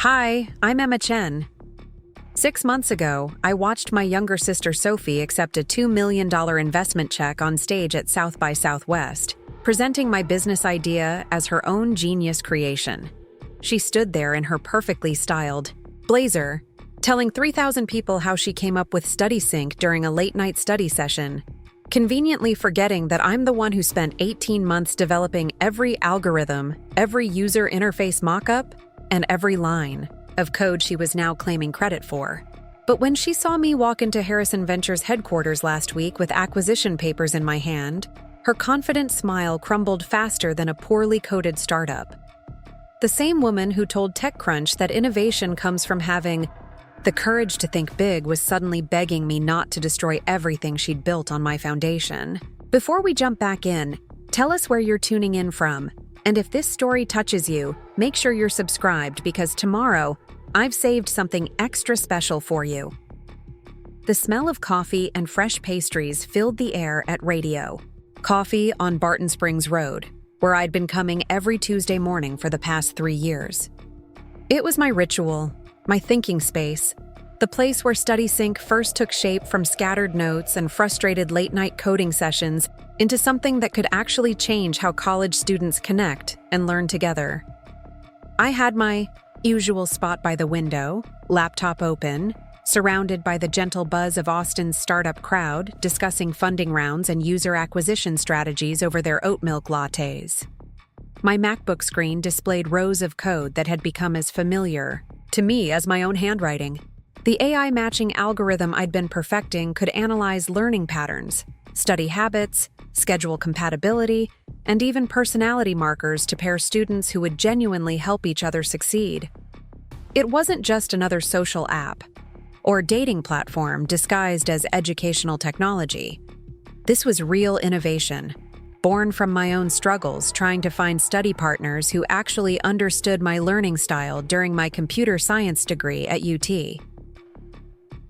Hi, I'm Emma Chen. 6 months ago, I watched my younger sister Sophie accept a $2 million investment check on stage at South by Southwest, presenting my business idea as her own genius creation. She stood there in her perfectly styled blazer, telling 3,000 people how she came up with StudySync during a late-night study session, conveniently forgetting that I'm the one who spent 18 months developing every algorithm, every user interface mockup, and every line of code she was now claiming credit for. But when she saw me walk into Harrison Ventures headquarters last week with acquisition papers in my hand, her confident smile crumbled faster than a poorly coded startup. The same woman who told TechCrunch that innovation comes from having the courage to think big was suddenly begging me not to destroy everything she'd built on my foundation. Before we jump back in, tell us where you're tuning in from. And if this story touches you, make sure you're subscribed because tomorrow, I've saved something extra special for you. The smell of coffee and fresh pastries filled the air at Radio Coffee on Barton Springs Road, where I'd been coming every Tuesday morning for the past 3 years. It was my ritual, my thinking space, the place where StudySync first took shape from scattered notes and frustrated late-night coding sessions into something that could actually change how college students connect and learn together. I had my usual spot by the window, laptop open, surrounded by the gentle buzz of Austin's startup crowd discussing funding rounds and user acquisition strategies over their oat milk lattes. My MacBook screen displayed rows of code that had become as familiar to me as my own handwriting. The AI matching algorithm I'd been perfecting could analyze learning patterns, study habits, schedule compatibility, and even personality markers to pair students who would genuinely help each other succeed. It wasn't just another social app or dating platform disguised as educational technology. This was real innovation, born from my own struggles trying to find study partners who actually understood my learning style during my computer science degree at UT.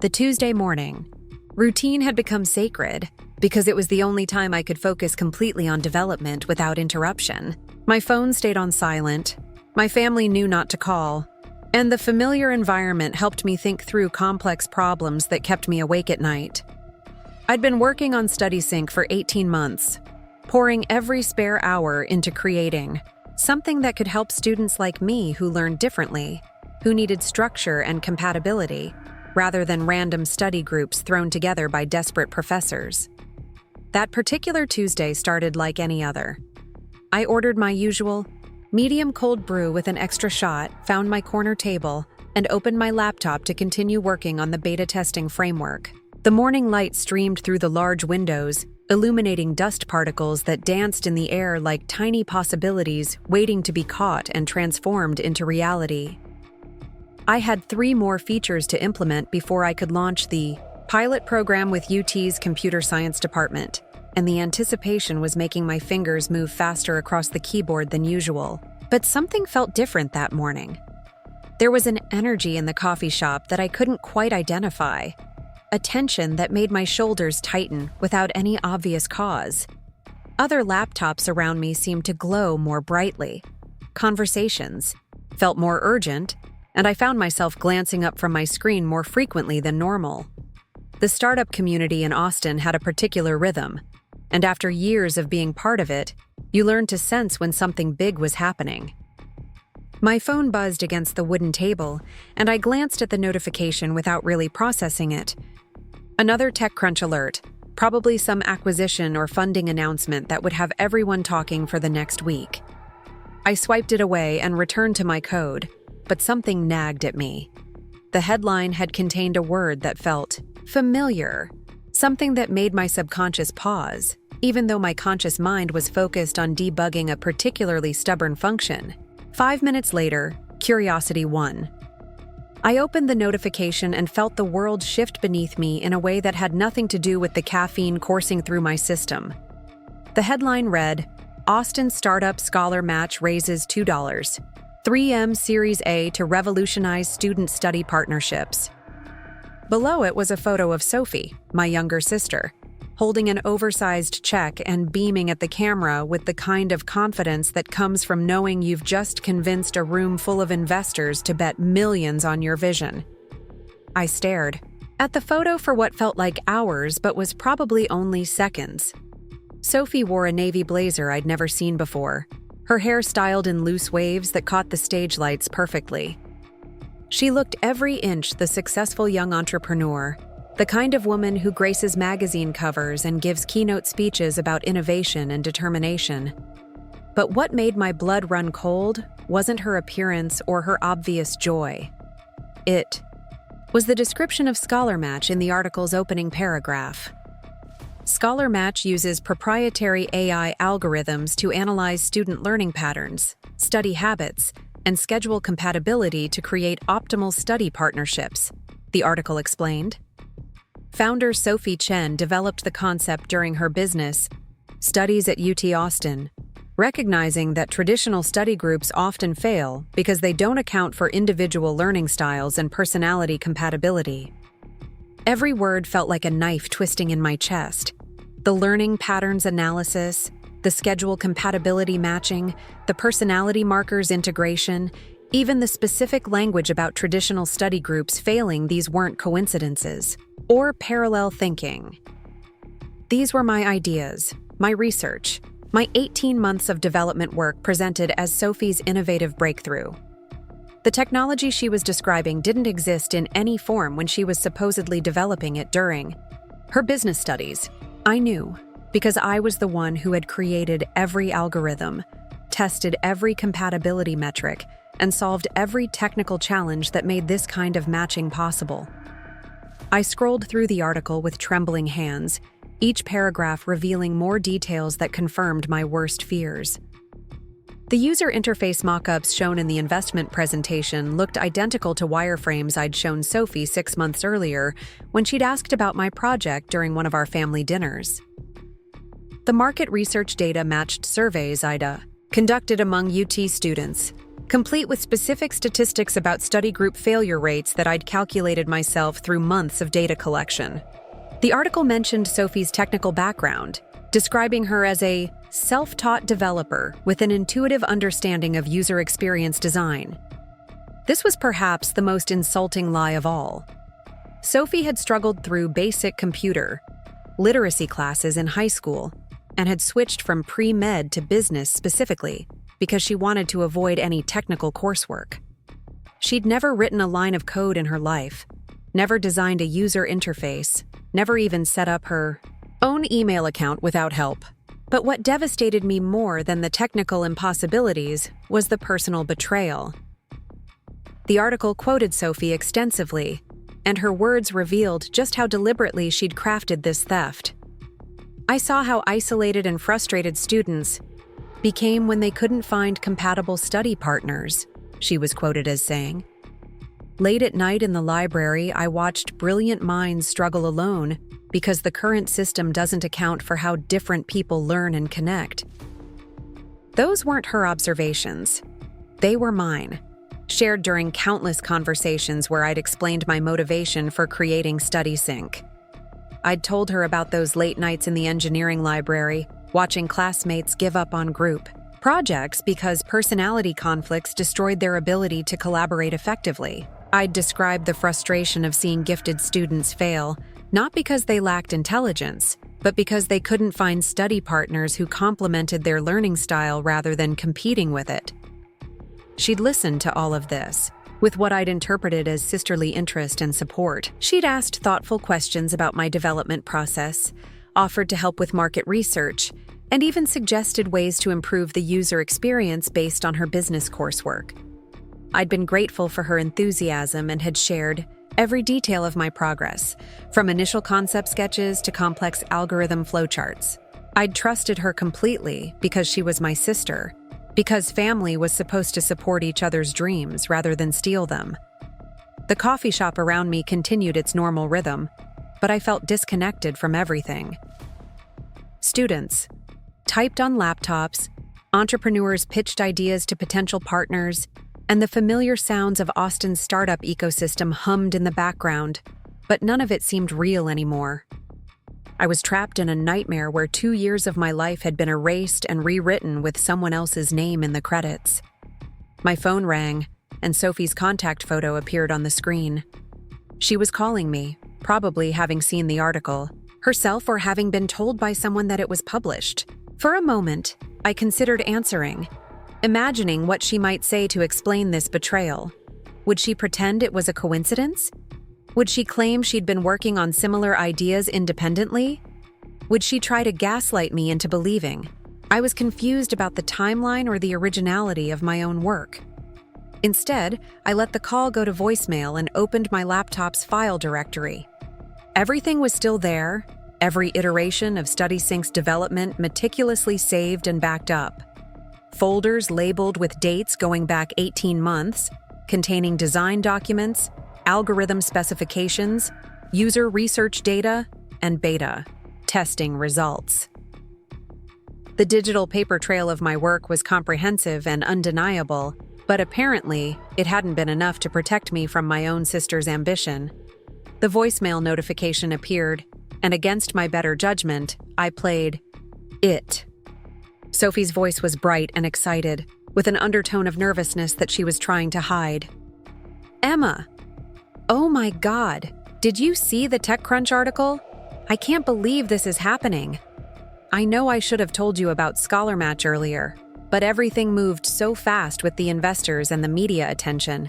The Tuesday morning routine had become sacred because it was the only time I could focus completely on development without interruption. My phone stayed on silent, my family knew not to call, and the familiar environment helped me think through complex problems that kept me awake at night. I'd been working on StudySync for 18 months, pouring every spare hour into creating something that could help students like me who learned differently, who needed structure and compatibility, rather than random study groups thrown together by desperate professors. That particular Tuesday started like any other. I ordered my usual medium cold brew with an extra shot, found my corner table, and opened my laptop to continue working on the beta testing framework. The morning light streamed through the large windows, illuminating dust particles that danced in the air like tiny possibilities waiting to be caught and transformed into reality. I had 3 more features to implement before I could launch the pilot program with UT's computer science department, and the anticipation was making my fingers move faster across the keyboard than usual. But something felt different that morning. There was an energy in the coffee shop that I couldn't quite identify, a tension that made my shoulders tighten without any obvious cause. Other laptops around me seemed to glow more brightly. Conversations felt more urgent, and I found myself glancing up from my screen more frequently than normal. The startup community in Austin had a particular rhythm, and after years of being part of it, you learn to sense when something big was happening. My phone buzzed against the wooden table, and I glanced at the notification without really processing it. Another TechCrunch alert, probably some acquisition or funding announcement that would have everyone talking for the next week. I swiped it away and returned to my code, but something nagged at me. The headline had contained a word that felt familiar, something that made my subconscious pause, even though my conscious mind was focused on debugging a particularly stubborn function. 5 minutes later, curiosity won. I opened the notification and felt the world shift beneath me in a way that had nothing to do with the caffeine coursing through my system. The headline read, Austin Startup Scholar Match raises $2. 3M Series A to revolutionize student study partnerships. Below it was a photo of Sophie, my younger sister, holding an oversized check and beaming at the camera with the kind of confidence that comes from knowing you've just convinced a room full of investors to bet millions on your vision. I stared at the photo for what felt like hours but was probably only seconds. Sophie wore a navy blazer I'd never seen before, her hair styled in loose waves that caught the stage lights perfectly. She looked every inch the successful young entrepreneur, the kind of woman who graces magazine covers and gives keynote speeches about innovation and determination. But what made my blood run cold wasn't her appearance or her obvious joy. It was the description of ScholarMatch in the article's opening paragraph. ScholarMatch uses proprietary AI algorithms to analyze student learning patterns, study habits, and schedule compatibility to create optimal study partnerships, the article explained. Founder Sophie Chen developed the concept during her business studies at UT Austin, recognizing that traditional study groups often fail because they don't account for individual learning styles and personality compatibility. Every word felt like a knife twisting in my chest. The learning patterns analysis, the schedule compatibility matching, the personality markers integration, even the specific language about traditional study groups failing, these weren't coincidences or parallel thinking. These were my ideas, my research, my 18 months of development work presented as Sophie's innovative breakthrough. The technology she was describing didn't exist in any form when she was supposedly developing it during her business studies. I knew, because I was the one who had created every algorithm, tested every compatibility metric, and solved every technical challenge that made this kind of matching possible. I scrolled through the article with trembling hands, each paragraph revealing more details that confirmed my worst fears. The user interface mockups shown in the investment presentation looked identical to wireframes I'd shown Sophie 6 months earlier when she'd asked about my project during one of our family dinners. The market research data matched surveys I'd conducted among UT students, complete with specific statistics about study group failure rates that I'd calculated myself through months of data collection. The article mentioned Sophie's technical background, describing her as a self-taught developer with an intuitive understanding of user experience design. This was perhaps the most insulting lie of all. Sophie had struggled through basic computer literacy classes in high school and had switched from pre-med to business specifically because she wanted to avoid any technical coursework. She'd never written a line of code in her life, never designed a user interface, never even set up her own email account without help. But what devastated me more than the technical impossibilities was the personal betrayal. The article quoted Sophie extensively, and her words revealed just how deliberately she'd crafted this theft. I saw how isolated and frustrated students became when they couldn't find compatible study partners, she was quoted as saying. Late at night in the library, I watched brilliant minds struggle alone because the current system doesn't account for how different people learn and connect. Those weren't her observations. They were mine, shared during countless conversations where I'd explained my motivation for creating StudySync. I'd told her about those late nights in the engineering library, watching classmates give up on group projects because personality conflicts destroyed their ability to collaborate effectively. I'd described the frustration of seeing gifted students fail, not because they lacked intelligence, but because they couldn't find study partners who complemented their learning style rather than competing with it. She'd listened to all of this, with what I'd interpreted as sisterly interest and support. She'd asked thoughtful questions about my development process, offered to help with market research, and even suggested ways to improve the user experience based on her business coursework. I'd been grateful for her enthusiasm and had shared every detail of my progress, from initial concept sketches to complex algorithm flowcharts. I'd trusted her completely because she was my sister, because family was supposed to support each other's dreams rather than steal them. The coffee shop around me continued its normal rhythm, but I felt disconnected from everything. Students typed on laptops, entrepreneurs pitched ideas to potential partners, and the familiar sounds of Austin's startup ecosystem hummed in the background, but none of it seemed real anymore. I was trapped in a nightmare where 2 years of my life had been erased and rewritten with someone else's name in the credits. My phone rang, and Sophie's contact photo appeared on the screen. She was calling me, probably having seen the article, herself or having been told by someone that it was published. For a moment, I considered answering, imagining what she might say to explain this betrayal. Would she pretend it was a coincidence? Would she claim she'd been working on similar ideas independently? Would she try to gaslight me into believing I was confused about the timeline or the originality of my own work? Instead, I let the call go to voicemail and opened my laptop's file directory. Everything was still there, every iteration of StudySync's development meticulously saved and backed up. Folders labeled with dates going back 18 months, containing design documents, algorithm specifications, user research data, and beta testing results. The digital paper trail of my work was comprehensive and undeniable, but apparently it hadn't been enough to protect me from my own sister's ambition. The voicemail notification appeared, and against my better judgment, I played it. Sophie's voice was bright and excited, with an undertone of nervousness that she was trying to hide. "Emma! Oh my God! Did you see the TechCrunch article? I can't believe this is happening. I know I should have told you about Scholar Match earlier, but everything moved so fast with the investors and the media attention.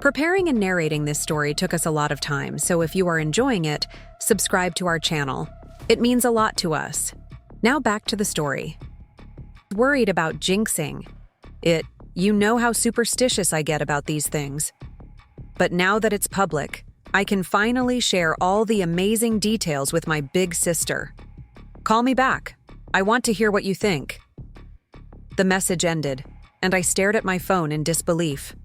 Preparing and narrating this story took us a lot of time, so if you are enjoying it, subscribe to our channel. It means a lot to us. Now back to the story. Worried about jinxing it. You know how superstitious I get about these things. But now that it's public, I can finally share all the amazing details with my big sister. Call me back. I want to hear what you think." The message ended, and I stared at my phone in disbelief.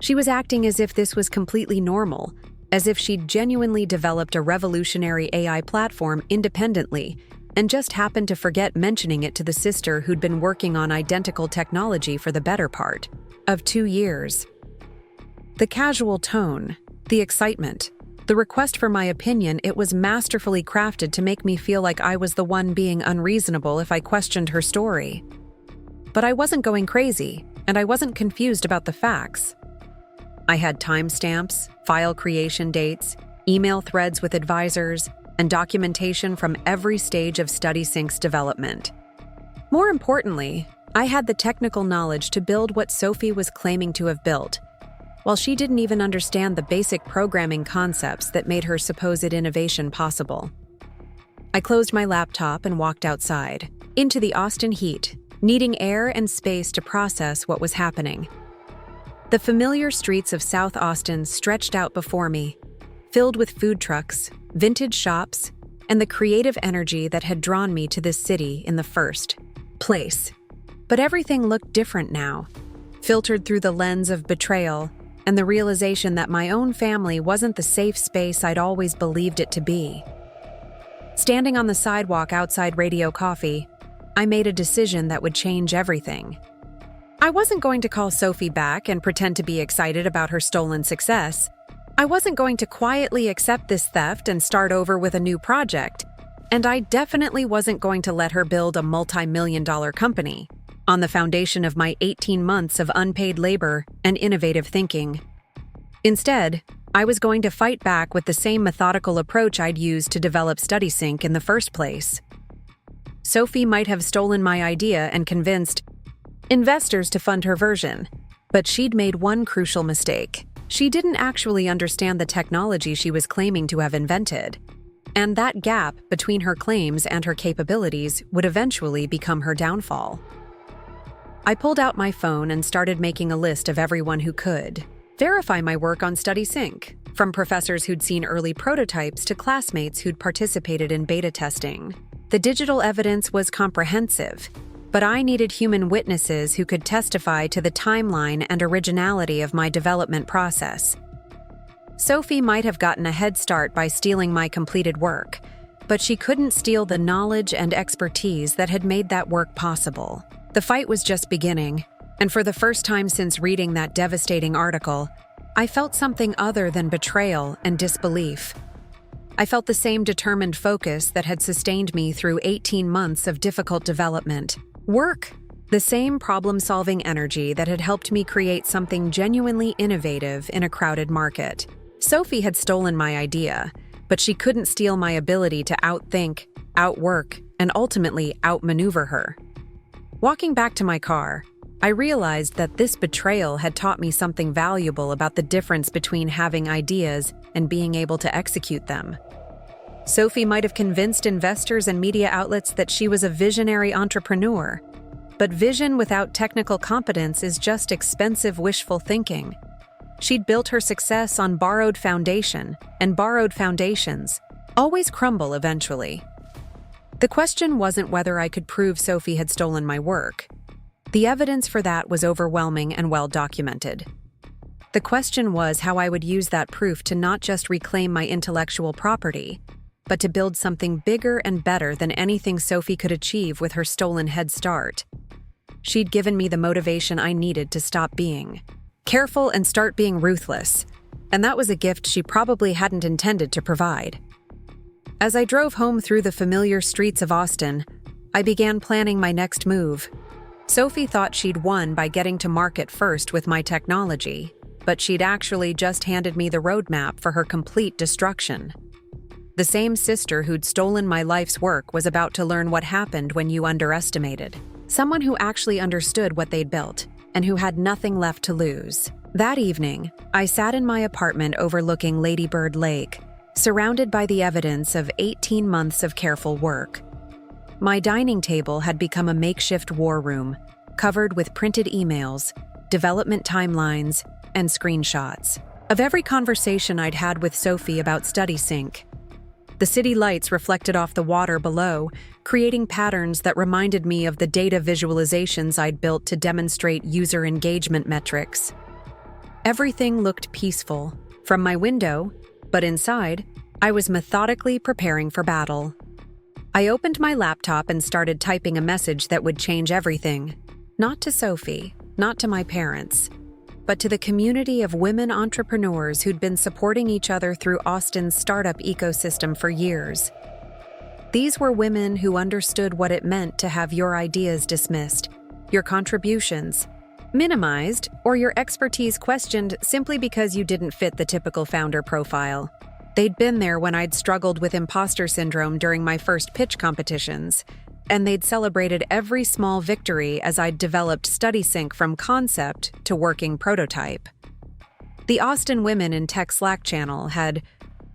She was acting as if this was completely normal, as if she'd genuinely developed a revolutionary AI platform independently and just happened to forget mentioning it to the sister who'd been working on identical technology for the better part of 2 years. The casual tone, the excitement, the request for my opinion, it was masterfully crafted to make me feel like I was the one being unreasonable if I questioned her story. But I wasn't going crazy, and I wasn't confused about the facts. I had timestamps, file creation dates, email threads with advisors, and documentation from every stage of StudySync's development. More importantly, I had the technical knowledge to build what Sophie was claiming to have built, while she didn't even understand the basic programming concepts that made her supposed innovation possible. I closed my laptop and walked outside, into the Austin heat, needing air and space to process what was happening. The familiar streets of South Austin stretched out before me, filled with food trucks, vintage shops, and the creative energy that had drawn me to this city in the first place. But everything looked different now, filtered through the lens of betrayal and the realization that my own family wasn't the safe space I'd always believed it to be. Standing on the sidewalk outside Radio Coffee, I made a decision that would change everything. I wasn't going to call Sophie back and pretend to be excited about her stolen success. I wasn't going to quietly accept this theft and start over with a new project. And I definitely wasn't going to let her build a multi-million-dollar company on the foundation of my 18 months of unpaid labor and innovative thinking. Instead, I was going to fight back with the same methodical approach I'd used to develop StudySync in the first place. Sophie might have stolen my idea and convinced investors to fund her version, but she'd made one crucial mistake. She didn't actually understand the technology she was claiming to have invented, and that gap between her claims and her capabilities would eventually become her downfall. I pulled out my phone and started making a list of everyone who could verify my work on StudySync, from professors who'd seen early prototypes to classmates who'd participated in beta testing. The digital evidence was comprehensive, but I needed human witnesses who could testify to the timeline and originality of my development process. Sophie might have gotten a head start by stealing my completed work, but she couldn't steal the knowledge and expertise that had made that work possible. The fight was just beginning, and for the first time since reading that devastating article, I felt something other than betrayal and disbelief. I felt the same determined focus that had sustained me through 18 months of difficult development. Work! The same problem-solving energy that had helped me create something genuinely innovative in a crowded market. Sophie had stolen my idea, but she couldn't steal my ability to outthink, outwork, and ultimately outmaneuver her. Walking back to my car, I realized that this betrayal had taught me something valuable about the difference between having ideas and being able to execute them. Sophie might have convinced investors and media outlets that she was a visionary entrepreneur, but vision without technical competence is just expensive wishful thinking. She'd built her success on borrowed foundation, and borrowed foundations always crumble eventually. The question wasn't whether I could prove Sophie had stolen my work. The evidence for that was overwhelming and well documented. The question was how I would use that proof to not just reclaim my intellectual property, but to build something bigger and better than anything Sophie could achieve with her stolen head start. She'd given me the motivation I needed to stop being careful and start being ruthless, and that was a gift she probably hadn't intended to provide. As I drove home through the familiar streets of Austin, I began planning my next move. Sophie thought she'd won by getting to market first with my technology, but she'd actually just handed me the roadmap for her complete destruction. The same sister who'd stolen my life's work was about to learn what happened when you underestimated. Someone who actually understood what they'd built, and who had nothing left to lose. That evening, I sat in my apartment overlooking Lady Bird Lake, surrounded by the evidence of 18 months of careful work. My dining table had become a makeshift war room, covered with printed emails, development timelines, and screenshots of every conversation I'd had with Sophie about StudySync. The city lights reflected off the water below, creating patterns that reminded me of the data visualizations I'd built to demonstrate user engagement metrics. Everything looked peaceful from my window, but inside, I was methodically preparing for battle. I opened my laptop and started typing a message that would change everything. Not to Sophie, not to my parents, but to the community of women entrepreneurs who'd been supporting each other through Austin's startup ecosystem for years. These were women who understood what it meant to have your ideas dismissed, your contributions minimized, or your expertise questioned simply because you didn't fit the typical founder profile. They'd been there when I'd struggled with imposter syndrome during my first pitch competitions, and they'd celebrated every small victory as I'd developed StudySync from concept to working prototype. The Austin Women in Tech Slack channel had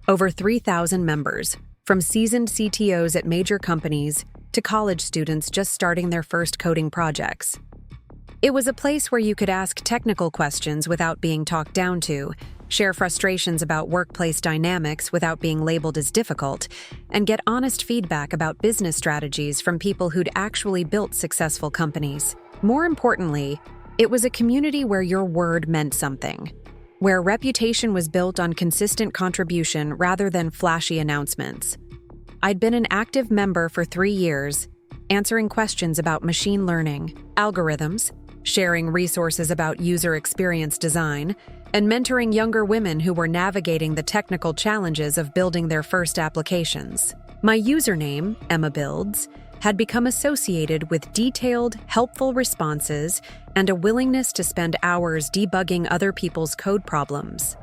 over 3,000 members, from seasoned CTOs at major companies to college students just starting their first coding projects. It was a place where you could ask technical questions without being talked down to, share frustrations about workplace dynamics without being labeled as difficult, and get honest feedback about business strategies from people who'd actually built successful companies. More importantly, it was a community where your word meant something, where reputation was built on consistent contribution rather than flashy announcements. I'd been an active member for 3 years, answering questions about machine learning, algorithms, sharing resources about user experience design, and mentoring younger women who were navigating the technical challenges of building their first applications. My username, Emma Builds, had become associated with detailed, helpful responses and a willingness to spend hours debugging other people's code problems.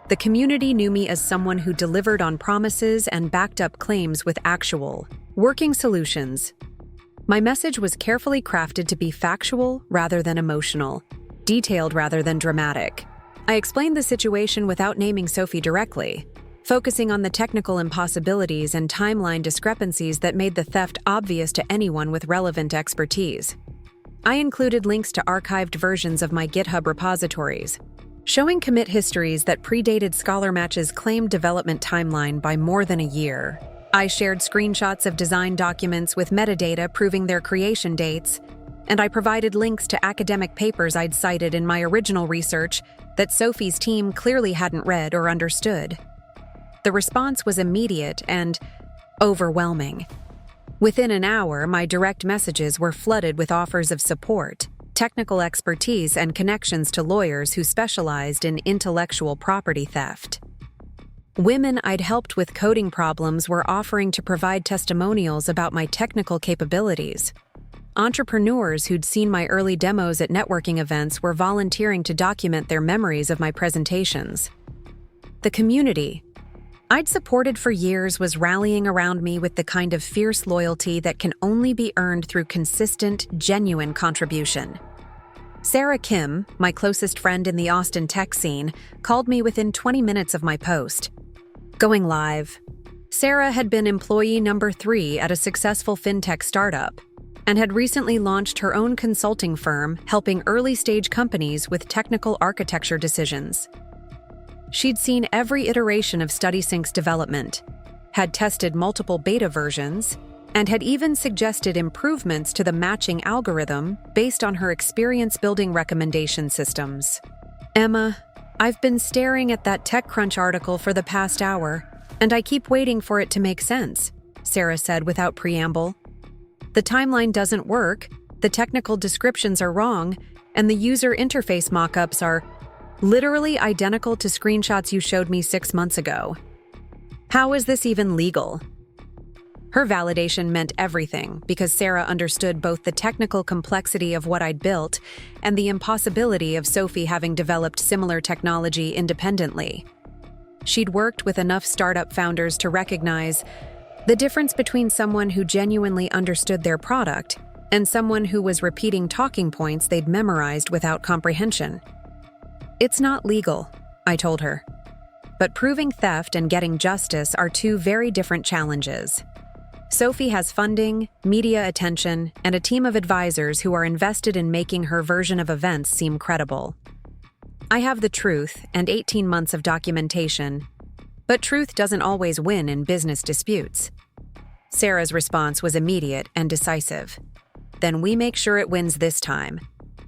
The community knew me as someone who delivered on promises and backed up claims with actual, working solutions. My message was carefully crafted to be factual rather than emotional, detailed rather than dramatic. I explained the situation without naming Sophie directly, focusing on the technical impossibilities and timeline discrepancies that made the theft obvious to anyone with relevant expertise. I included links to archived versions of my GitHub repositories, showing commit histories that predated ScholarMatch's claimed development timeline by more than a year. I shared screenshots of design documents with metadata proving their creation dates, and I provided links to academic papers I'd cited in my original research that Sophie's team clearly hadn't read or understood. The response was immediate and overwhelming. Within an hour, my direct messages were flooded with offers of support, technical expertise, and connections to lawyers who specialized in intellectual property theft. Women I'd helped with coding problems were offering to provide testimonials about my technical capabilities. Entrepreneurs who'd seen my early demos at networking events were volunteering to document their memories of my presentations. The community I'd supported for years was rallying around me with the kind of fierce loyalty that can only be earned through consistent, genuine contribution. Sarah Kim, my closest friend in the Austin tech scene, called me within 20 minutes of my post. Going live. Sarah had been employee number 3 at a successful fintech startup and had recently launched her own consulting firm helping early-stage companies with technical architecture decisions. She'd seen every iteration of StudySync's development, had tested multiple beta versions, and had even suggested improvements to the matching algorithm based on her experience building recommendation systems. Emma, I've been staring at that TechCrunch article for the past hour, and I keep waiting for it to make sense, Sarah said without preamble. The timeline doesn't work, the technical descriptions are wrong, and the user interface mockups are literally identical to screenshots you showed me 6 months ago. How is this even legal? Her validation meant everything because Sarah understood both the technical complexity of what I'd built and the impossibility of Sophie having developed similar technology independently. She'd worked with enough startup founders to recognize the difference between someone who genuinely understood their product and someone who was repeating talking points they'd memorized without comprehension. It's not legal, I told her. But proving theft and getting justice are 2 very different challenges. Sophie has funding, media attention, and a team of advisors who are invested in making her version of events seem credible. I have the truth and 18 months of documentation, but truth doesn't always win in business disputes. Sarah's response was immediate and decisive. Then we make sure it wins this time.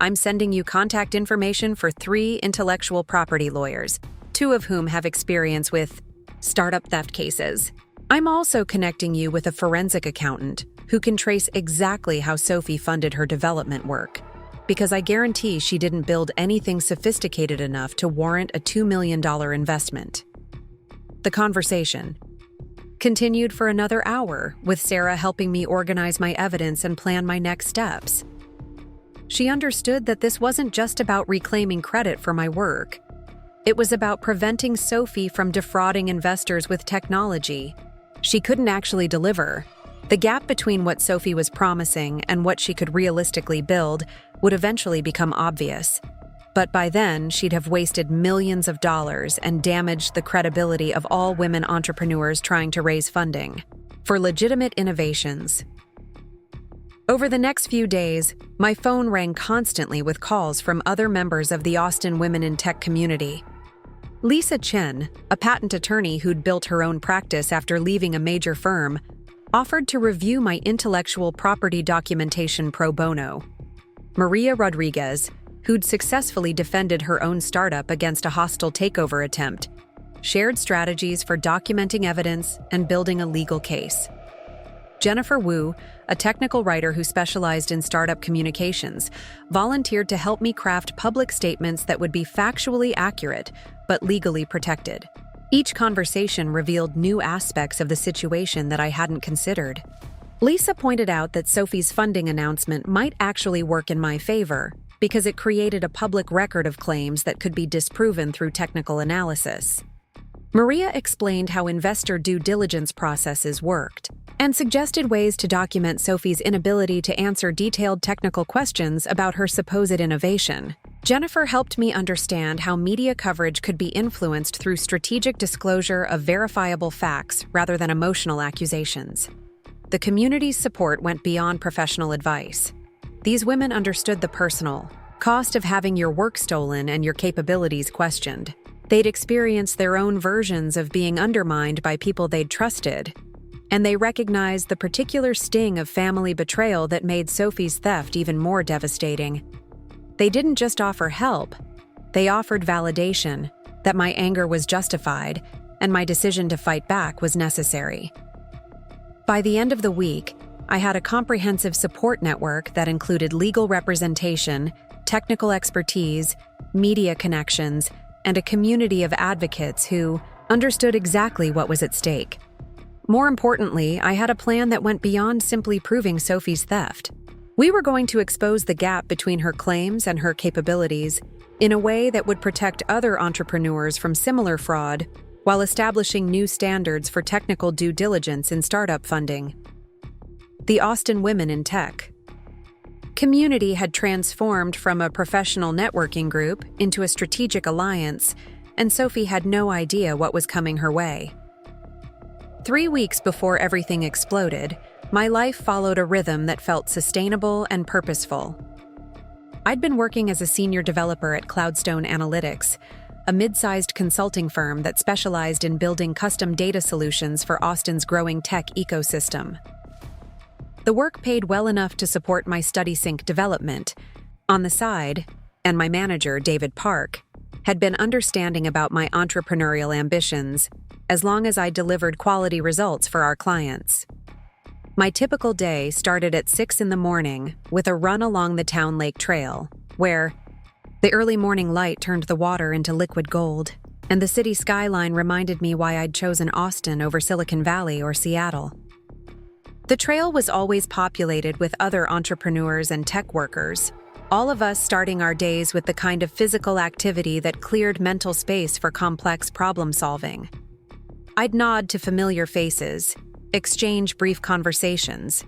I'm sending you contact information for 3 intellectual property lawyers, 2 of whom have experience with startup theft cases. I'm also connecting you with a forensic accountant who can trace exactly how Sophie funded her development work, because I guarantee she didn't build anything sophisticated enough to warrant a $2 million investment. The conversation continued for another hour, with Sarah helping me organize my evidence and plan my next steps. She understood that this wasn't just about reclaiming credit for my work. It was about preventing Sophie from defrauding investors with technology she couldn't actually deliver. The gap between what Sophie was promising and what she could realistically build would eventually become obvious. But by then, she'd have wasted millions of dollars and damaged the credibility of all women entrepreneurs trying to raise funding for legitimate innovations. Over the next few days, my phone rang constantly with calls from other members of the Austin Women in Tech community. Emma Chen, a patent attorney who'd built her own practice after leaving a major firm, offered to review my intellectual property documentation pro bono. Maria Rodriguez, who'd successfully defended her own startup against a hostile takeover attempt, shared strategies for documenting evidence and building a legal case. Jennifer Wu, a technical writer who specialized in startup communications, volunteered to help me craft public statements that would be factually accurate but legally protected. Each conversation revealed new aspects of the situation that I hadn't considered. Lisa pointed out that Sophie's funding announcement might actually work in my favor because it created a public record of claims that could be disproven through technical analysis. Maria explained how investor due diligence processes worked and suggested ways to document Sophie's inability to answer detailed technical questions about her supposed innovation. Jennifer helped me understand how media coverage could be influenced through strategic disclosure of verifiable facts rather than emotional accusations. The community's support went beyond professional advice. These women understood the personal cost of having your work stolen and your capabilities questioned. They'd experienced their own versions of being undermined by people they'd trusted, and they recognized the particular sting of family betrayal that made Sophie's theft even more devastating. They didn't just offer help, they offered validation that my anger was justified and my decision to fight back was necessary. By the end of the week, I had a comprehensive support network that included legal representation, technical expertise, media connections, and a community of advocates who understood exactly what was at stake. More importantly, I had a plan that went beyond simply proving Sophie's theft. We were going to expose the gap between her claims and her capabilities in a way that would protect other entrepreneurs from similar fraud while establishing new standards for technical due diligence in startup funding. The Austin Women in Tech community had transformed from a professional networking group into a strategic alliance, and Sophie had no idea what was coming her way. 3 weeks before everything exploded, my life followed a rhythm that felt sustainable and purposeful. I'd been working as a senior developer at Cloudstone Analytics, a mid-sized consulting firm that specialized in building custom data solutions for Austin's growing tech ecosystem. The work paid well enough to support my StudySync development. On the side, and my manager, David Park, had been understanding about my entrepreneurial ambitions, as long as I delivered quality results for our clients. My typical day started at 6 in the morning with a run along the Town Lake Trail, where the early morning light turned the water into liquid gold, and the city skyline reminded me why I'd chosen Austin over Silicon Valley or Seattle. The trail was always populated with other entrepreneurs and tech workers, all of us starting our days with the kind of physical activity that cleared mental space for complex problem solving. I'd nod to familiar faces, exchange brief conversations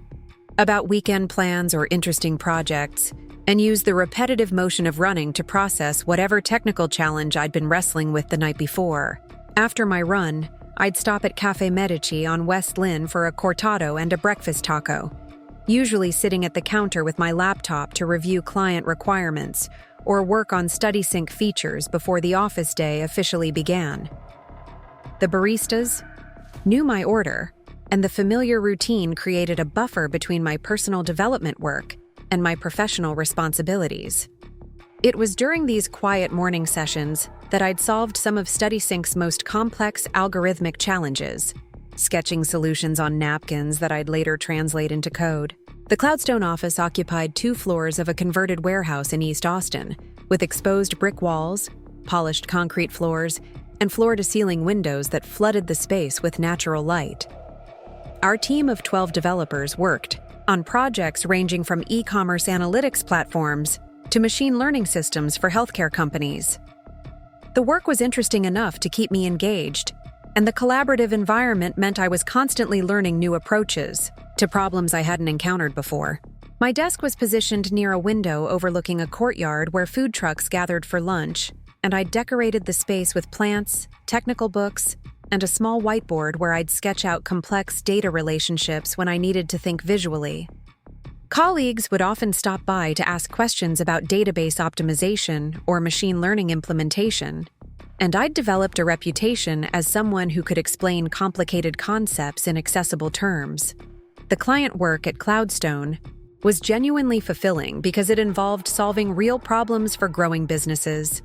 about weekend plans or interesting projects, and use the repetitive motion of running to process whatever technical challenge I'd been wrestling with the night before. After my run, I'd stop at Cafe Medici on West Lynn for a cortado and a breakfast taco, usually sitting at the counter with my laptop to review client requirements or work on StudySync features before the office day officially began. The baristas knew my order, and the familiar routine created a buffer between my personal development work and my professional responsibilities. It was during these quiet morning sessions that I'd solved some of StudySync's most complex algorithmic challenges, sketching solutions on napkins that I'd later translate into code. The Cloudstone office occupied 2 floors of a converted warehouse in East Austin, with exposed brick walls, polished concrete floors, and floor-to-ceiling windows that flooded the space with natural light. Our team of 12 developers worked on projects ranging from e-commerce analytics platforms to machine learning systems for healthcare companies. The work was interesting enough to keep me engaged, and the collaborative environment meant I was constantly learning new approaches to problems I hadn't encountered before. My desk was positioned near a window overlooking a courtyard where food trucks gathered for lunch, and I decorated the space with plants, technical books, and a small whiteboard where I'd sketch out complex data relationships when I needed to think visually. Colleagues would often stop by to ask questions about database optimization or machine learning implementation, and I'd developed a reputation as someone who could explain complicated concepts in accessible terms. The client work at Cloudstone was genuinely fulfilling because it involved solving real problems for growing businesses.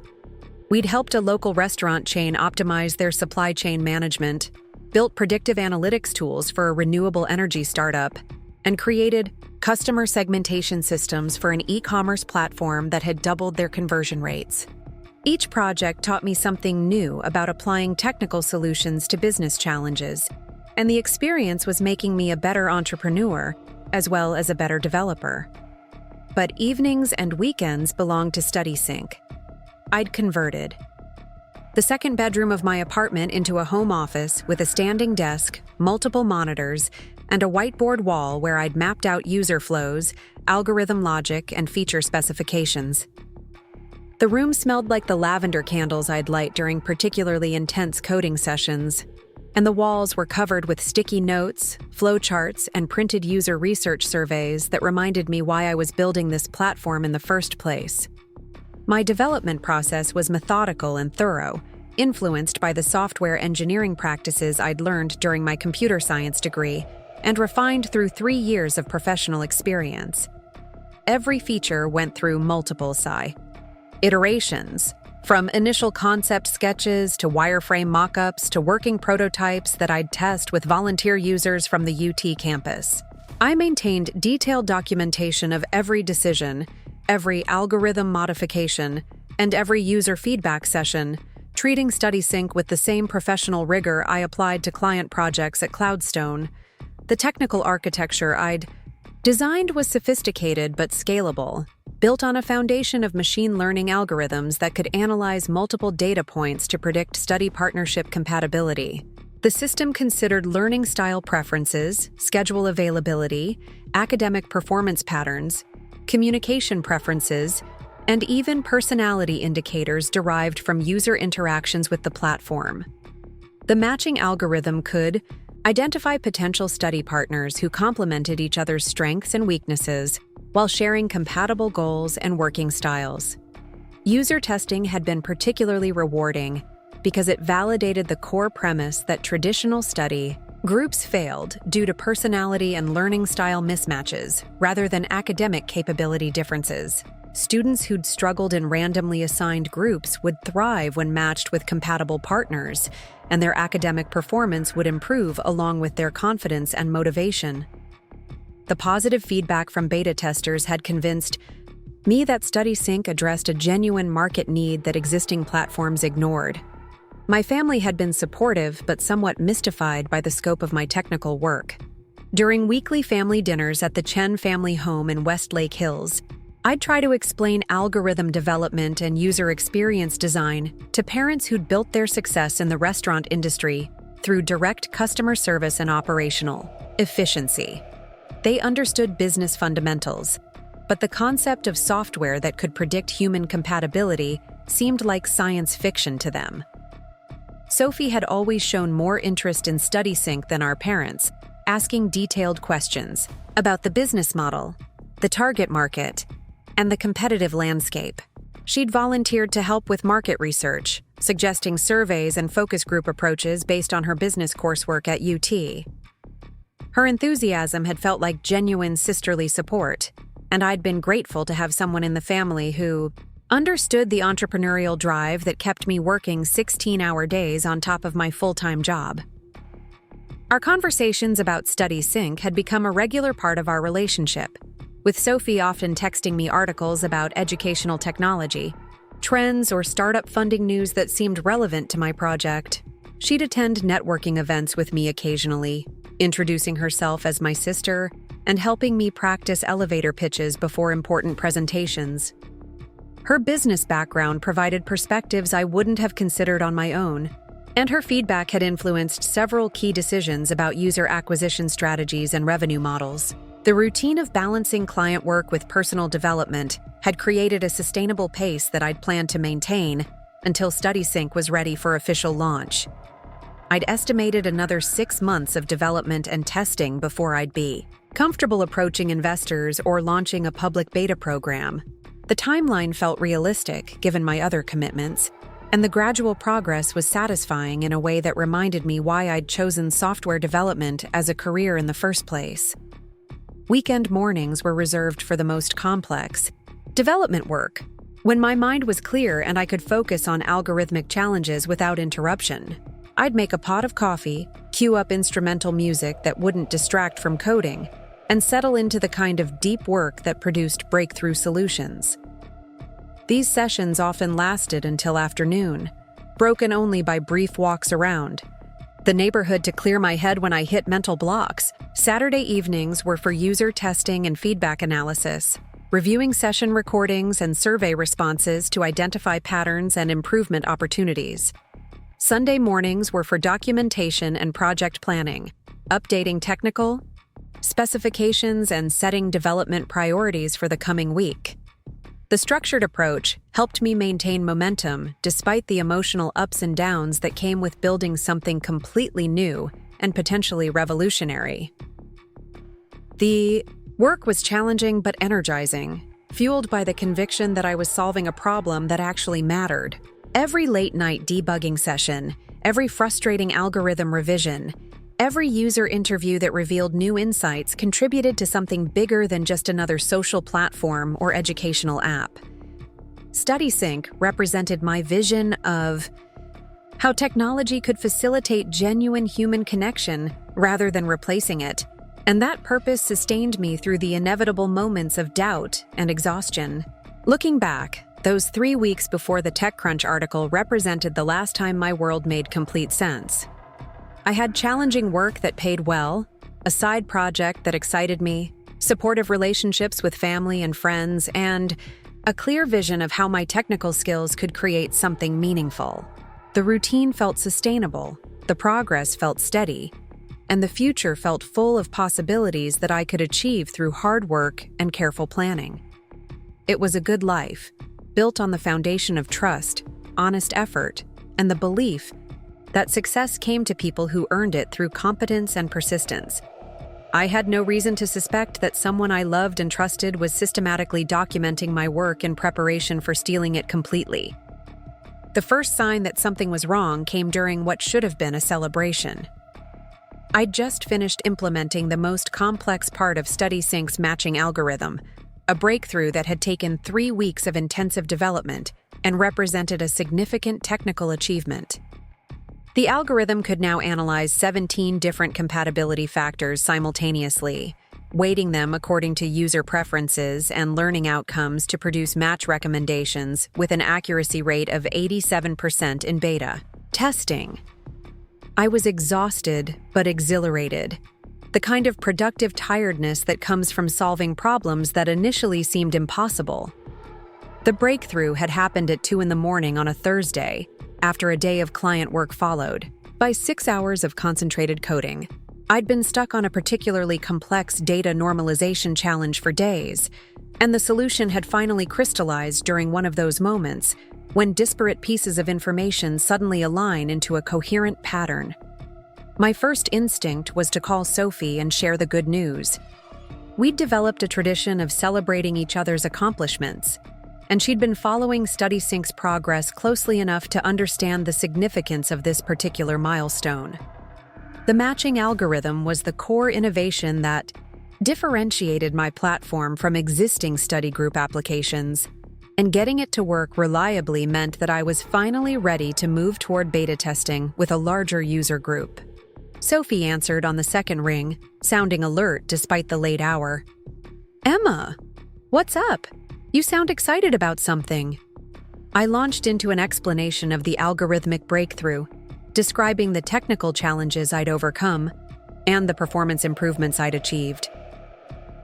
We'd helped a local restaurant chain optimize their supply chain management, built predictive analytics tools for a renewable energy startup, and created customer segmentation systems for an e-commerce platform that had doubled their conversion rates. Each project taught me something new about applying technical solutions to business challenges, and the experience was making me a better entrepreneur as well as a better developer. But evenings and weekends belonged to StudySync. I'd converted the second bedroom of my apartment into a home office with a standing desk, multiple monitors, and a whiteboard wall where I'd mapped out user flows, algorithm logic, and feature specifications. The room smelled like the lavender candles I'd light during particularly intense coding sessions, and the walls were covered with sticky notes, flowcharts, and printed user research surveys that reminded me why I was building this platform in the first place. My development process was methodical and thorough, influenced by the software engineering practices I'd learned during my computer science degree, and refined through 3 years of professional experience. Every feature went through multiple iterations, from initial concept sketches to wireframe mockups to working prototypes that I'd test with volunteer users from the UT campus. I maintained detailed documentation of every decision, every algorithm modification, and every user feedback session, treating StudySync with the same professional rigor I applied to client projects at Cloudstone. The technical architecture I'd designed was sophisticated but scalable, built on a foundation of machine learning algorithms that could analyze multiple data points to predict study partnership compatibility. The system considered learning style preferences, schedule availability, academic performance patterns, communication preferences, and even personality indicators derived from user interactions with the platform. The matching algorithm could identify potential study partners who complemented each other's strengths and weaknesses while sharing compatible goals and working styles. User testing had been particularly rewarding because it validated the core premise that traditional study groups failed due to personality and learning style mismatches rather than academic capability differences. Students who'd struggled in randomly assigned groups would thrive when matched with compatible partners, and their academic performance would improve along with their confidence and motivation. The positive feedback from beta testers had convinced me that StudySync addressed a genuine market need that existing platforms ignored. My family had been supportive but somewhat mystified by the scope of my technical work. During weekly family dinners at the Chen family home in Westlake Hills, I'd try to explain algorithm development and user experience design to parents who'd built their success in the restaurant industry through direct customer service and operational efficiency. They understood business fundamentals, but the concept of software that could predict human compatibility seemed like science fiction to them. Sophie had always shown more interest in StudySync than our parents, asking detailed questions about the business model, the target market, and the competitive landscape. She'd volunteered to help with market research, suggesting surveys and focus group approaches based on her business coursework at UT. Her enthusiasm had felt like genuine sisterly support, and I'd been grateful to have someone in the family who understood the entrepreneurial drive that kept me working 16-hour days on top of my full-time job. Our conversations about StudySync had become a regular part of our relationship, with Sophie often texting me articles about educational technology, trends, or startup funding news that seemed relevant to my project. She'd attend networking events with me occasionally, introducing herself as my sister and helping me practice elevator pitches before important presentations. Her business background provided perspectives I wouldn't have considered on my own, and her feedback had influenced several key decisions about user acquisition strategies and revenue models. The routine of balancing client work with personal development had created a sustainable pace that I'd planned to maintain until StudySync was ready for official launch. I'd estimated another 6 months of development and testing before I'd be comfortable approaching investors or launching a public beta program. The timeline felt realistic given my other commitments, and the gradual progress was satisfying in a way that reminded me why I'd chosen software development as a career in the first place. Weekend mornings were reserved for the most complex development work, when my mind was clear and I could focus on algorithmic challenges without interruption. I'd make a pot of coffee, cue up instrumental music that wouldn't distract from coding, and settle into the kind of deep work that produced breakthrough solutions. These sessions often lasted until afternoon, broken only by brief walks around the neighborhood to clear my head when I hit mental blocks. Saturday evenings were for user testing and feedback analysis, reviewing session recordings and survey responses to identify patterns and improvement opportunities. Sunday mornings were for documentation and project planning, updating technical specifications and setting development priorities for the coming week. The structured approach helped me maintain momentum despite the emotional ups and downs that came with building something completely new and potentially revolutionary. The work was challenging but energizing, fueled by the conviction that I was solving a problem that actually mattered. Every late-night debugging session, every frustrating algorithm revision, every user interview that revealed new insights contributed to something bigger than just another social platform or educational app. StudySync represented my vision of how technology could facilitate genuine human connection rather than replacing it, and that purpose sustained me through the inevitable moments of doubt and exhaustion. Looking back, Those 3 weeks before the TechCrunch article represented the last time my world made complete sense. I had challenging work that paid well, a side project that excited me, supportive relationships with family and friends, and a clear vision of how my technical skills could create something meaningful. The routine felt sustainable, the progress felt steady, and the future felt full of possibilities that I could achieve through hard work and careful planning. It was a good life, built on the foundation of trust, honest effort, and the belief that success came to people who earned it through competence and persistence. I had no reason to suspect that someone I loved and trusted was systematically documenting my work in preparation for stealing it completely. The first sign that something was wrong came during what should have been a celebration. I'd just finished implementing the most complex part of StudySync's matching algorithm, a breakthrough that had taken 3 weeks of intensive development and represented a significant technical achievement. The algorithm could now analyze 17 different compatibility factors simultaneously, weighting them according to user preferences and learning outcomes to produce match recommendations with an accuracy rate of 87% in beta testing. I was exhausted but exhilarated, the kind of productive tiredness that comes from solving problems that initially seemed impossible. The breakthrough had happened at 2 a.m. on a Thursday, after a day of client work followed. By 6 hours of concentrated coding, I'd been stuck on a particularly complex data normalization challenge for days, and the solution had finally crystallized during one of those moments when disparate pieces of information suddenly align into a coherent pattern. My first instinct was to call Sophie and share the good news. We'd developed a tradition of celebrating each other's accomplishments, and she'd been following StudySync's progress closely enough to understand the significance of this particular milestone. The matching algorithm was the core innovation that differentiated my platform from existing study group applications, and getting it to work reliably meant that I was finally ready to move toward beta testing with a larger user group. Sophie answered on the second ring, sounding alert despite the late hour. "Emma, what's up? You sound excited about something." I launched into an explanation of the algorithmic breakthrough, describing the technical challenges I'd overcome and the performance improvements I'd achieved.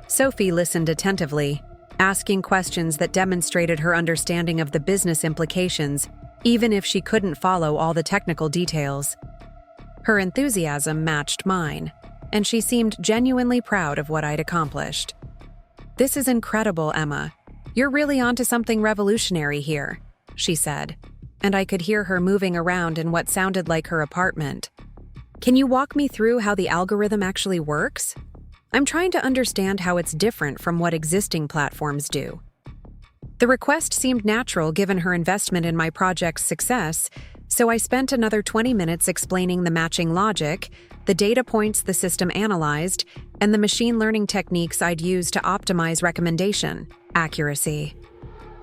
Sophie listened attentively, asking questions that demonstrated her understanding of the business implications, even if she couldn't follow all the technical details. Her enthusiasm matched mine, and she seemed genuinely proud of what I'd accomplished. "This is incredible, Emma. You're really onto something revolutionary here," she said, and I could hear her moving around in what sounded like her apartment. "Can you walk me through how the algorithm actually works? I'm trying to understand how it's different from what existing platforms do." The request seemed natural given her investment in my project's success, so I spent another 20 minutes explaining the matching logic, the data points the system analyzed, and the machine learning techniques I'd use to optimize recommendation accuracy.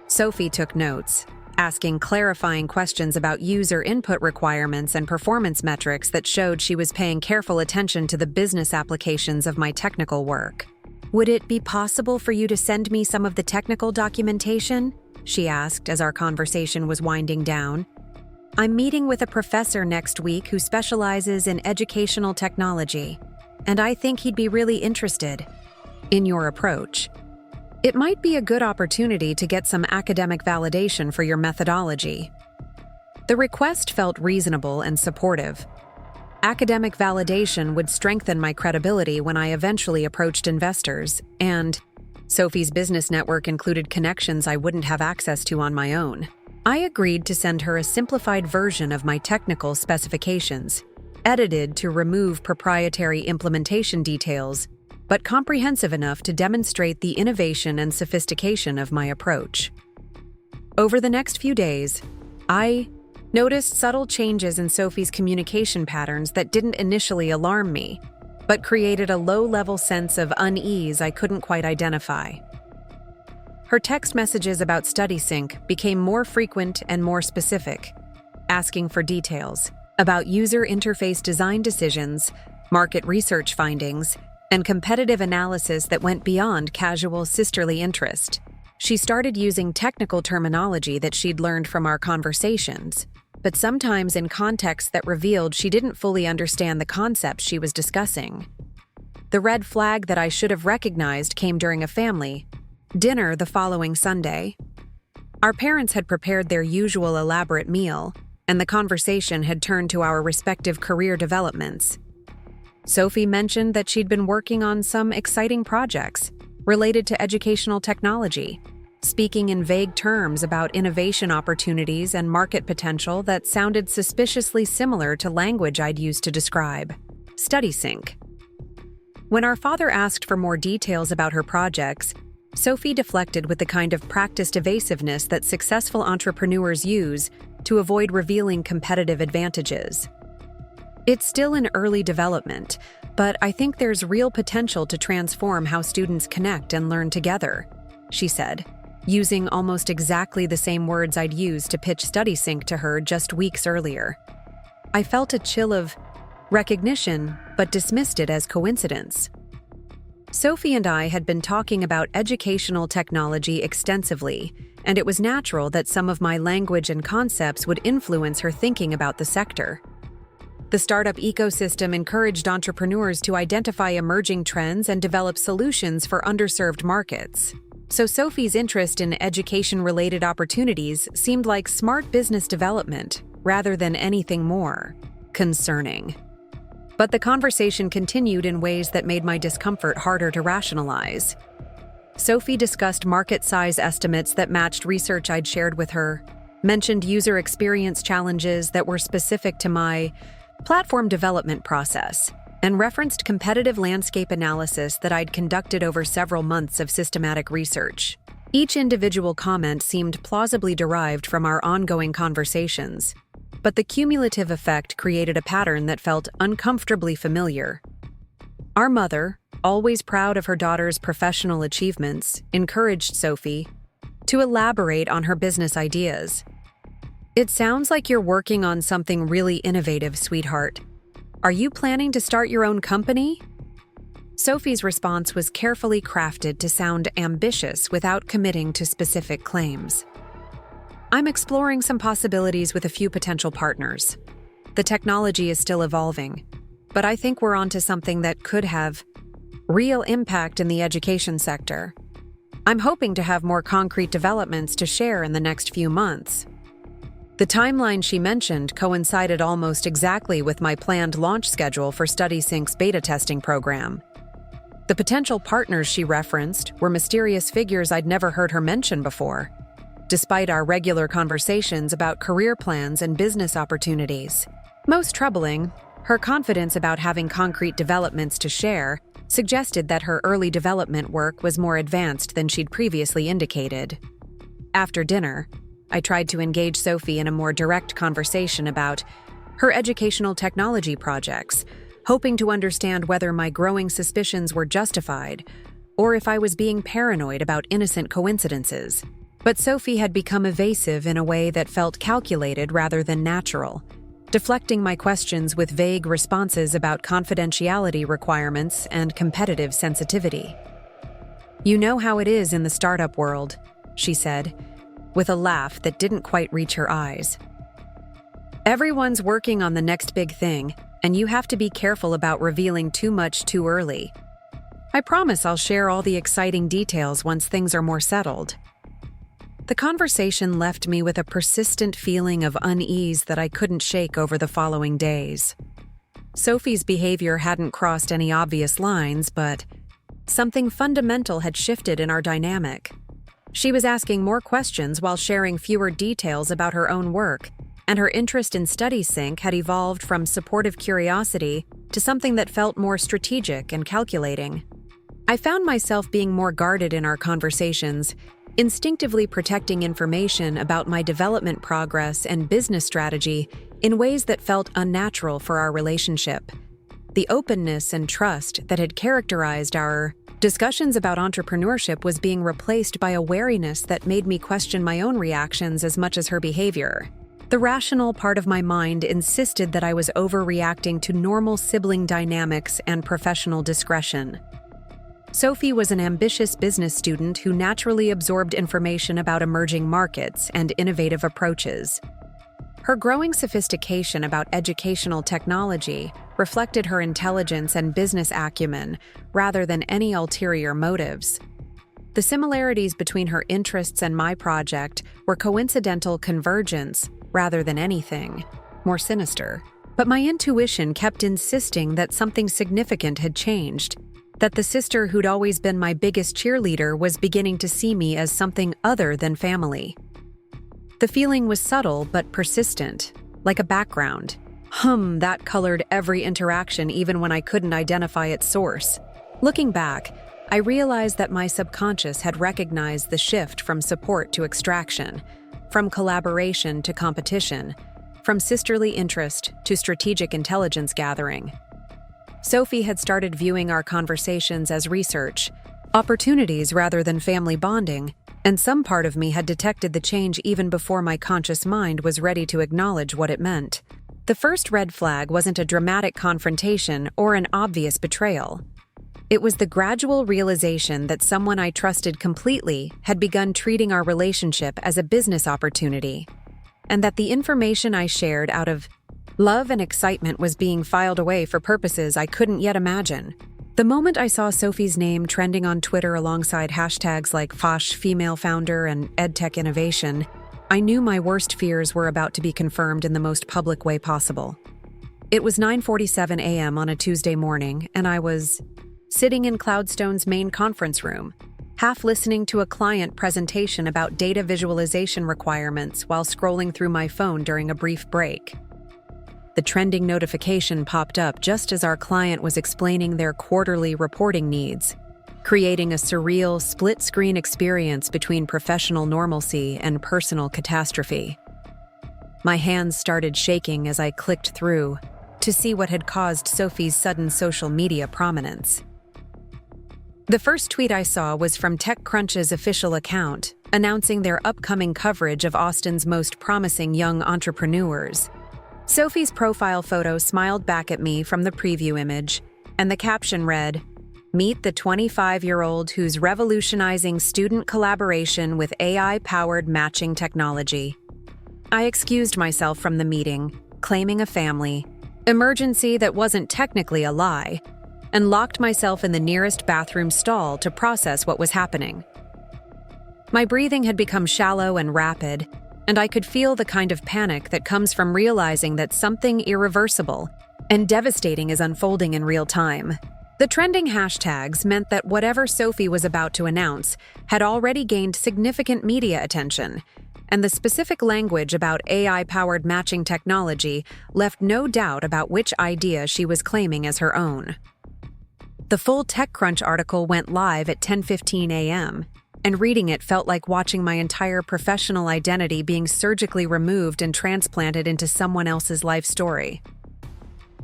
Sophie took notes, asking clarifying questions about user input requirements and performance metrics that showed she was paying careful attention to the business applications of my technical work. "Would it be possible for you to send me some of the technical documentation?" she asked as our conversation was winding down. "I'm meeting with a professor next week who specializes in educational technology, and I think he'd be really interested in your approach. It might be a good opportunity to get some academic validation for your methodology." The request felt reasonable and supportive. Academic validation would strengthen my credibility when I eventually approached investors, and Sophie's business network included connections I wouldn't have access to on my own. I agreed to send her a simplified version of my technical specifications, edited to remove proprietary implementation details, but comprehensive enough to demonstrate the innovation and sophistication of my approach. Over the next few days, I noticed subtle changes in Sophie's communication patterns that didn't initially alarm me, but created a low-level sense of unease I couldn't quite identify. Her text messages about StudySync became more frequent and more specific, asking for details about user interface design decisions, market research findings, and competitive analysis that went beyond casual sisterly interest. She started using technical terminology that she'd learned from our conversations, but sometimes in contexts that revealed she didn't fully understand the concepts she was discussing. The red flag that I should have recognized came during a family dinner the following Sunday. Our parents had prepared their usual elaborate meal, and the conversation had turned to our respective career developments. Sophie mentioned that she'd been working on some exciting projects related to educational technology, speaking in vague terms about innovation opportunities and market potential that sounded suspiciously similar to language I'd used to describe StudySync. When our father asked for more details about her projects, Sophie deflected with the kind of practiced evasiveness that successful entrepreneurs use to avoid revealing competitive advantages. It's still in early development, but I think there's real potential to transform how students connect and learn together, she said, using almost exactly the same words I'd used to pitch StudySync to her just weeks earlier. I felt a chill of recognition, but dismissed it as coincidence. Sophie and I had been talking about educational technology extensively, and it was natural that some of my language and concepts would influence her thinking about the sector. The startup ecosystem encouraged entrepreneurs to identify emerging trends and develop solutions for underserved markets. So Sophie's interest in education-related opportunities seemed like smart business development rather than anything more concerning. But the conversation continued in ways that made my discomfort harder to rationalize. Sophie discussed market size estimates that matched research I'd shared with her, mentioned user experience challenges that were specific to my platform development process, and referenced competitive landscape analysis that I'd conducted over several months of systematic research. Each individual comment seemed plausibly derived from our ongoing conversations, but the cumulative effect created a pattern that felt uncomfortably familiar. Our mother, always proud of her daughter's professional achievements, encouraged Sophie to elaborate on her business ideas. "It sounds like you're working on something really innovative, sweetheart. Are you planning to start your own company?" Sophie's response was carefully crafted to sound ambitious without committing to specific claims. "I'm exploring some possibilities with a few potential partners. The technology is still evolving, but I think we're onto something that could have real impact in the education sector. I'm hoping to have more concrete developments to share in the next few months." The timeline she mentioned coincided almost exactly with my planned launch schedule for StudySync's beta testing program. The potential partners she referenced were mysterious figures I'd never heard her mention before, despite our regular conversations about career plans and business opportunities. Most troubling, her confidence about having concrete developments to share suggested that her early development work was more advanced than she'd previously indicated. After dinner, I tried to engage Sophie in a more direct conversation about her educational technology projects, hoping to understand whether my growing suspicions were justified or if I was being paranoid about innocent coincidences. But Sophie had become evasive in a way that felt calculated rather than natural, deflecting my questions with vague responses about confidentiality requirements and competitive sensitivity. "You know how it is in the startup world," she said, with a laugh that didn't quite reach her eyes. "Everyone's working on the next big thing, and you have to be careful about revealing too much too early. I promise I'll share all the exciting details once things are more settled." The conversation left me with a persistent feeling of unease that I couldn't shake over the following days. Sophie's behavior hadn't crossed any obvious lines, but something fundamental had shifted in our dynamic. She was asking more questions while sharing fewer details about her own work, and her interest in StudySync had evolved from supportive curiosity to something that felt more strategic and calculating. I found myself being more guarded in our conversations, instinctively protecting information about my development progress and business strategy in ways that felt unnatural for our relationship. The openness and trust that had characterized our discussions about entrepreneurship was being replaced by a wariness that made me question my own reactions as much as her behavior. The rational part of my mind insisted that I was overreacting to normal sibling dynamics and professional discretion. Sophie was an ambitious business student who naturally absorbed information about emerging markets and innovative approaches. Her growing sophistication about educational technology reflected her intelligence and business acumen rather than any ulterior motives. The similarities between her interests and my project were coincidental convergence rather than anything more sinister. But my intuition kept insisting that something significant had changed, that the sister who'd always been my biggest cheerleader was beginning to see me as something other than family. The feeling was subtle but persistent, like a background hum that colored every interaction even when I couldn't identify its source. Looking back, I realized that my subconscious had recognized the shift from support to extraction, from collaboration to competition, from sisterly interest to strategic intelligence gathering. Sophie had started viewing our conversations as research, opportunities rather than family bonding, and some part of me had detected the change even before my conscious mind was ready to acknowledge what it meant. The first red flag wasn't a dramatic confrontation or an obvious betrayal. It was the gradual realization that someone I trusted completely had begun treating our relationship as a business opportunity, and that the information I shared out of love and excitement was being filed away for purposes I couldn't yet imagine. The moment I saw Sophie's name trending on Twitter alongside hashtags like Fosh Female Founder and EdTech Innovation, I knew my worst fears were about to be confirmed in the most public way possible. It was 9:47 a.m. on a Tuesday morning, and I was sitting in Cloudstone's main conference room, half listening to a client presentation about data visualization requirements while scrolling through my phone during a brief break. The trending notification popped up just as our client was explaining their quarterly reporting needs, creating a surreal split-screen experience between professional normalcy and personal catastrophe. My hands started shaking as I clicked through to see what had caused Sophie's sudden social media prominence. The first tweet I saw was from TechCrunch's official account, announcing their upcoming coverage of Austin's most promising young entrepreneurs. Sophie's profile photo smiled back at me from the preview image, and the caption read, "Meet the 25-year-old who's revolutionizing student collaboration with AI-powered matching technology." I excused myself from the meeting, claiming a family emergency that wasn't technically a lie, and locked myself in the nearest bathroom stall to process what was happening. My breathing had become shallow and rapid, and I could feel the kind of panic that comes from realizing that something irreversible and devastating is unfolding in real time. The trending hashtags meant that whatever Sophie was about to announce had already gained significant media attention, and the specific language about AI-powered matching technology left no doubt about which idea she was claiming as her own. The full TechCrunch article went live at 10:15 a.m., and reading it felt like watching my entire professional identity being surgically removed and transplanted into someone else's life story.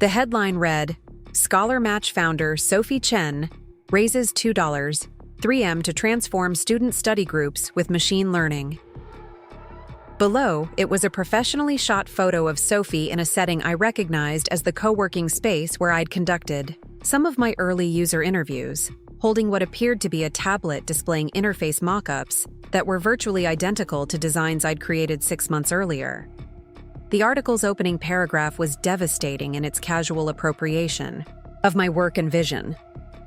The headline read, "Scholar Match founder Sophie Chen raises $2.3 to transform student study groups with machine learning." Below, it was a professionally shot photo of Sophie in a setting I recognized as the co-working space where I'd conducted some of my early user interviews, holding what appeared to be a tablet displaying interface mockups that were virtually identical to designs I'd created 6 months earlier. The article's opening paragraph was devastating in its casual appropriation of my work and vision.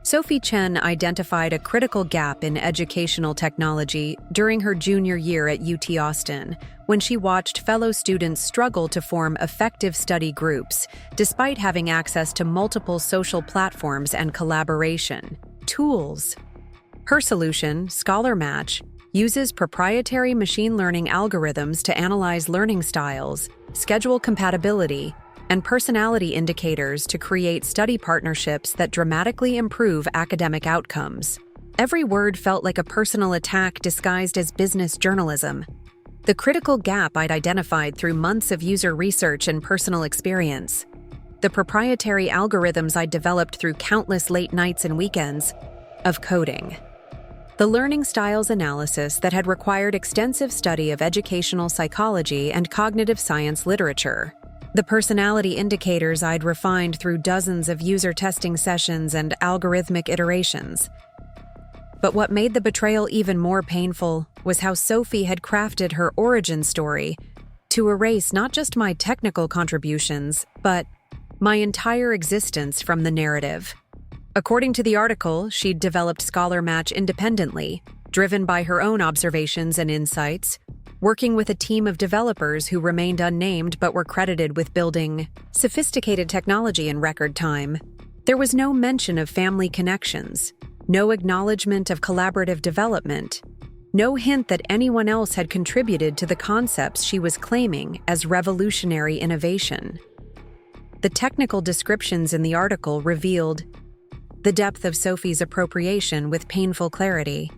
Sophie Chen identified a critical gap in educational technology during her junior year at UT Austin, when she watched fellow students struggle to form effective study groups, despite having access to multiple social platforms and collaboration tools. Her solution, Scholar Match, uses proprietary machine learning algorithms to analyze learning styles, schedule compatibility, and personality indicators to create study partnerships that dramatically improve academic outcomes. Every word felt like a personal attack disguised as business journalism. The critical gap I'd identified through months of user research and personal experience. The proprietary algorithms I'd developed through countless late nights and weekends of coding. The learning styles analysis that had required extensive study of educational psychology and cognitive science literature. The personality indicators I'd refined through dozens of user testing sessions and algorithmic iterations. But what made the betrayal even more painful was how Sophie had crafted her origin story to erase not just my technical contributions, but my entire existence from the narrative. According to the article, she'd developed Scholar Match independently, driven by her own observations and insights, working with a team of developers who remained unnamed but were credited with building sophisticated technology in record time. There was no mention of family connections, no acknowledgement of collaborative development, no hint that anyone else had contributed to the concepts she was claiming as revolutionary innovation. The technical descriptions in the article revealed the depth of Sophie's appropriation with painful clarity.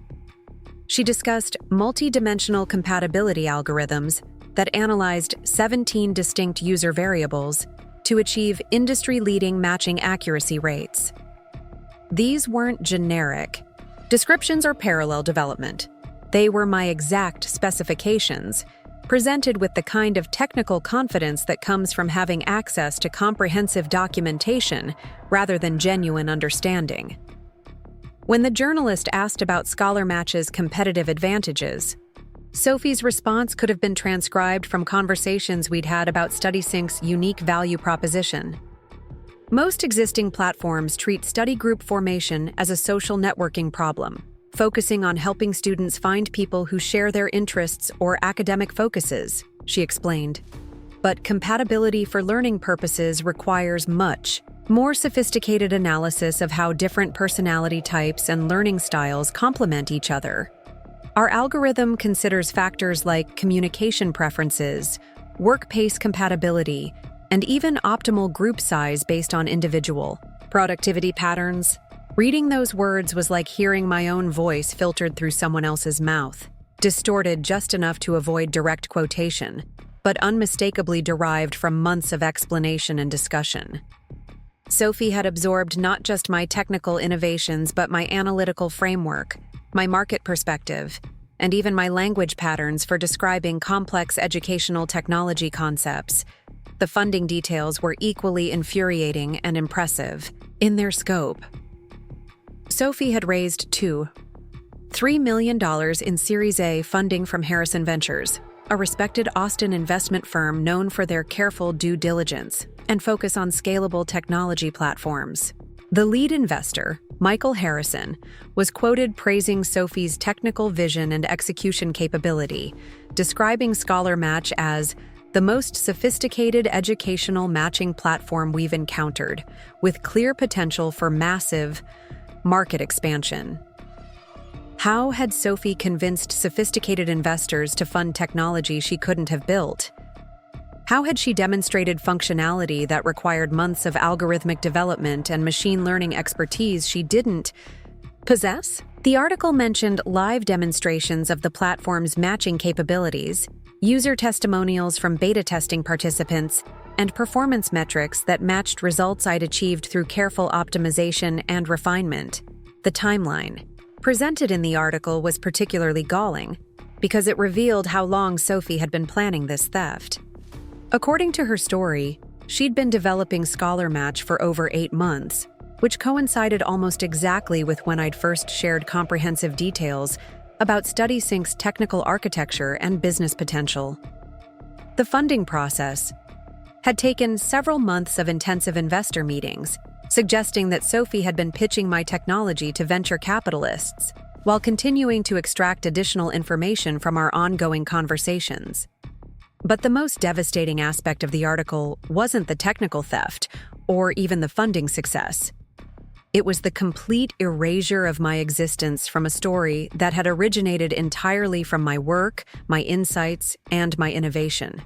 She discussed multi-dimensional compatibility algorithms that analyzed 17 distinct user variables to achieve industry-leading matching accuracy rates. These weren't generic descriptions or parallel development. They were my exact specifications, presented with the kind of technical confidence that comes from having access to comprehensive documentation rather than genuine understanding. When the journalist asked about Scholar Match's competitive advantages, Sophie's response could have been transcribed from conversations we'd had about StudySync's unique value proposition. Most existing platforms treat study group formation as a social networking problem, focusing on helping students find people who share their interests or academic focuses, she explained. But compatibility for learning purposes requires much more sophisticated analysis of how different personality types and learning styles complement each other. Our algorithm considers factors like communication preferences, work pace compatibility, and even optimal group size based on individual productivity patterns. Reading those words was like hearing my own voice filtered through someone else's mouth, distorted just enough to avoid direct quotation, but unmistakably derived from months of explanation and discussion. Sophie had absorbed not just my technical innovations but my analytical framework, my market perspective, and even my language patterns for describing complex educational technology concepts. The funding details were equally infuriating and impressive in their scope. Sophie had raised $3 million in Series A funding from Harrison Ventures, a respected Austin investment firm known for their careful due diligence and focus on scalable technology platforms. The lead investor, Michael Harrison, was quoted praising Sophie's technical vision and execution capability, describing Scholar Match as the most sophisticated educational matching platform we've encountered, with clear potential for massive market expansion. How had Sophie convinced sophisticated investors to fund technology she couldn't have built? How had she demonstrated functionality that required months of algorithmic development and machine learning expertise she didn't possess? The article mentioned live demonstrations of the platform's matching capabilities, user testimonials from beta testing participants, and performance metrics that matched results I'd achieved through careful optimization and refinement. The timeline presented in the article was particularly galling because it revealed how long Sophie had been planning this theft. According to her story, she'd been developing Scholar Match for over 8 months, which coincided almost exactly with when I'd first shared comprehensive details about StudySync's technical architecture and business potential. The funding process had taken several months of intensive investor meetings, suggesting that Sophie had been pitching my technology to venture capitalists while continuing to extract additional information from our ongoing conversations. But the most devastating aspect of the article wasn't the technical theft or even the funding success. It was the complete erasure of my existence from a story that had originated entirely from my work, my insights, and my innovation.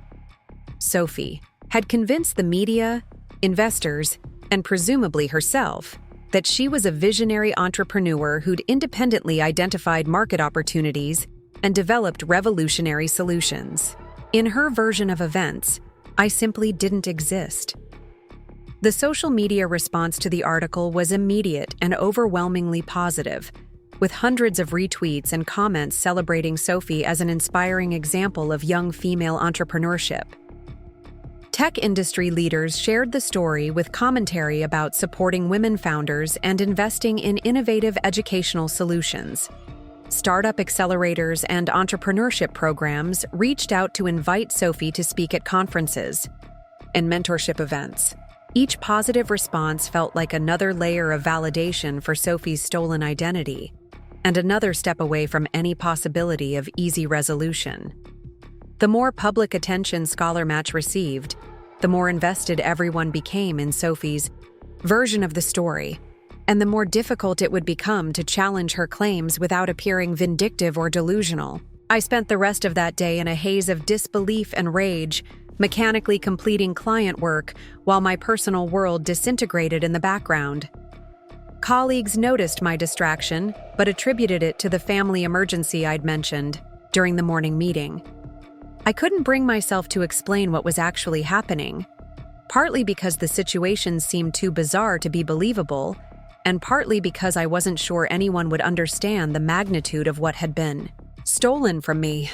Sophie had convinced the media, investors, and presumably herself that she was a visionary entrepreneur who'd independently identified market opportunities and developed revolutionary solutions. In her version of events, I simply didn't exist. The social media response to the article was immediate and overwhelmingly positive, with hundreds of retweets and comments celebrating Sophie as an inspiring example of young female entrepreneurship. Tech industry leaders shared the story with commentary about supporting women founders and investing in innovative educational solutions. Startup accelerators and entrepreneurship programs reached out to invite Sophie to speak at conferences and mentorship events. Each positive response felt like another layer of validation for Sophie's stolen identity, and another step away from any possibility of easy resolution. The more public attention Scholar Match received, the more invested everyone became in Sophie's version of the story, and the more difficult it would become to challenge her claims without appearing vindictive or delusional. I spent the rest of that day in a haze of disbelief and rage, mechanically completing client work while my personal world disintegrated in the background. Colleagues noticed my distraction, but attributed it to the family emergency I'd mentioned during the morning meeting. I couldn't bring myself to explain what was actually happening, partly because the situation seemed too bizarre to be believable, and partly because I wasn't sure anyone would understand the magnitude of what had been stolen from me.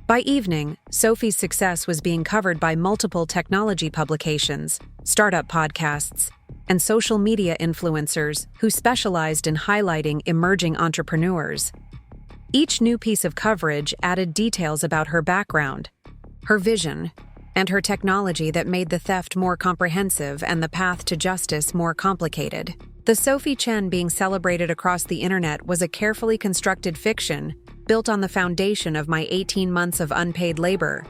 By evening, Sophie's success was being covered by multiple technology publications, startup podcasts, and social media influencers who specialized in highlighting emerging entrepreneurs. Each new piece of coverage added details about her background, her vision, and her technology that made the theft more comprehensive and the path to justice more complicated. The Sophie Chen being celebrated across the internet was a carefully constructed fiction built on the foundation of my 18 months of unpaid labor.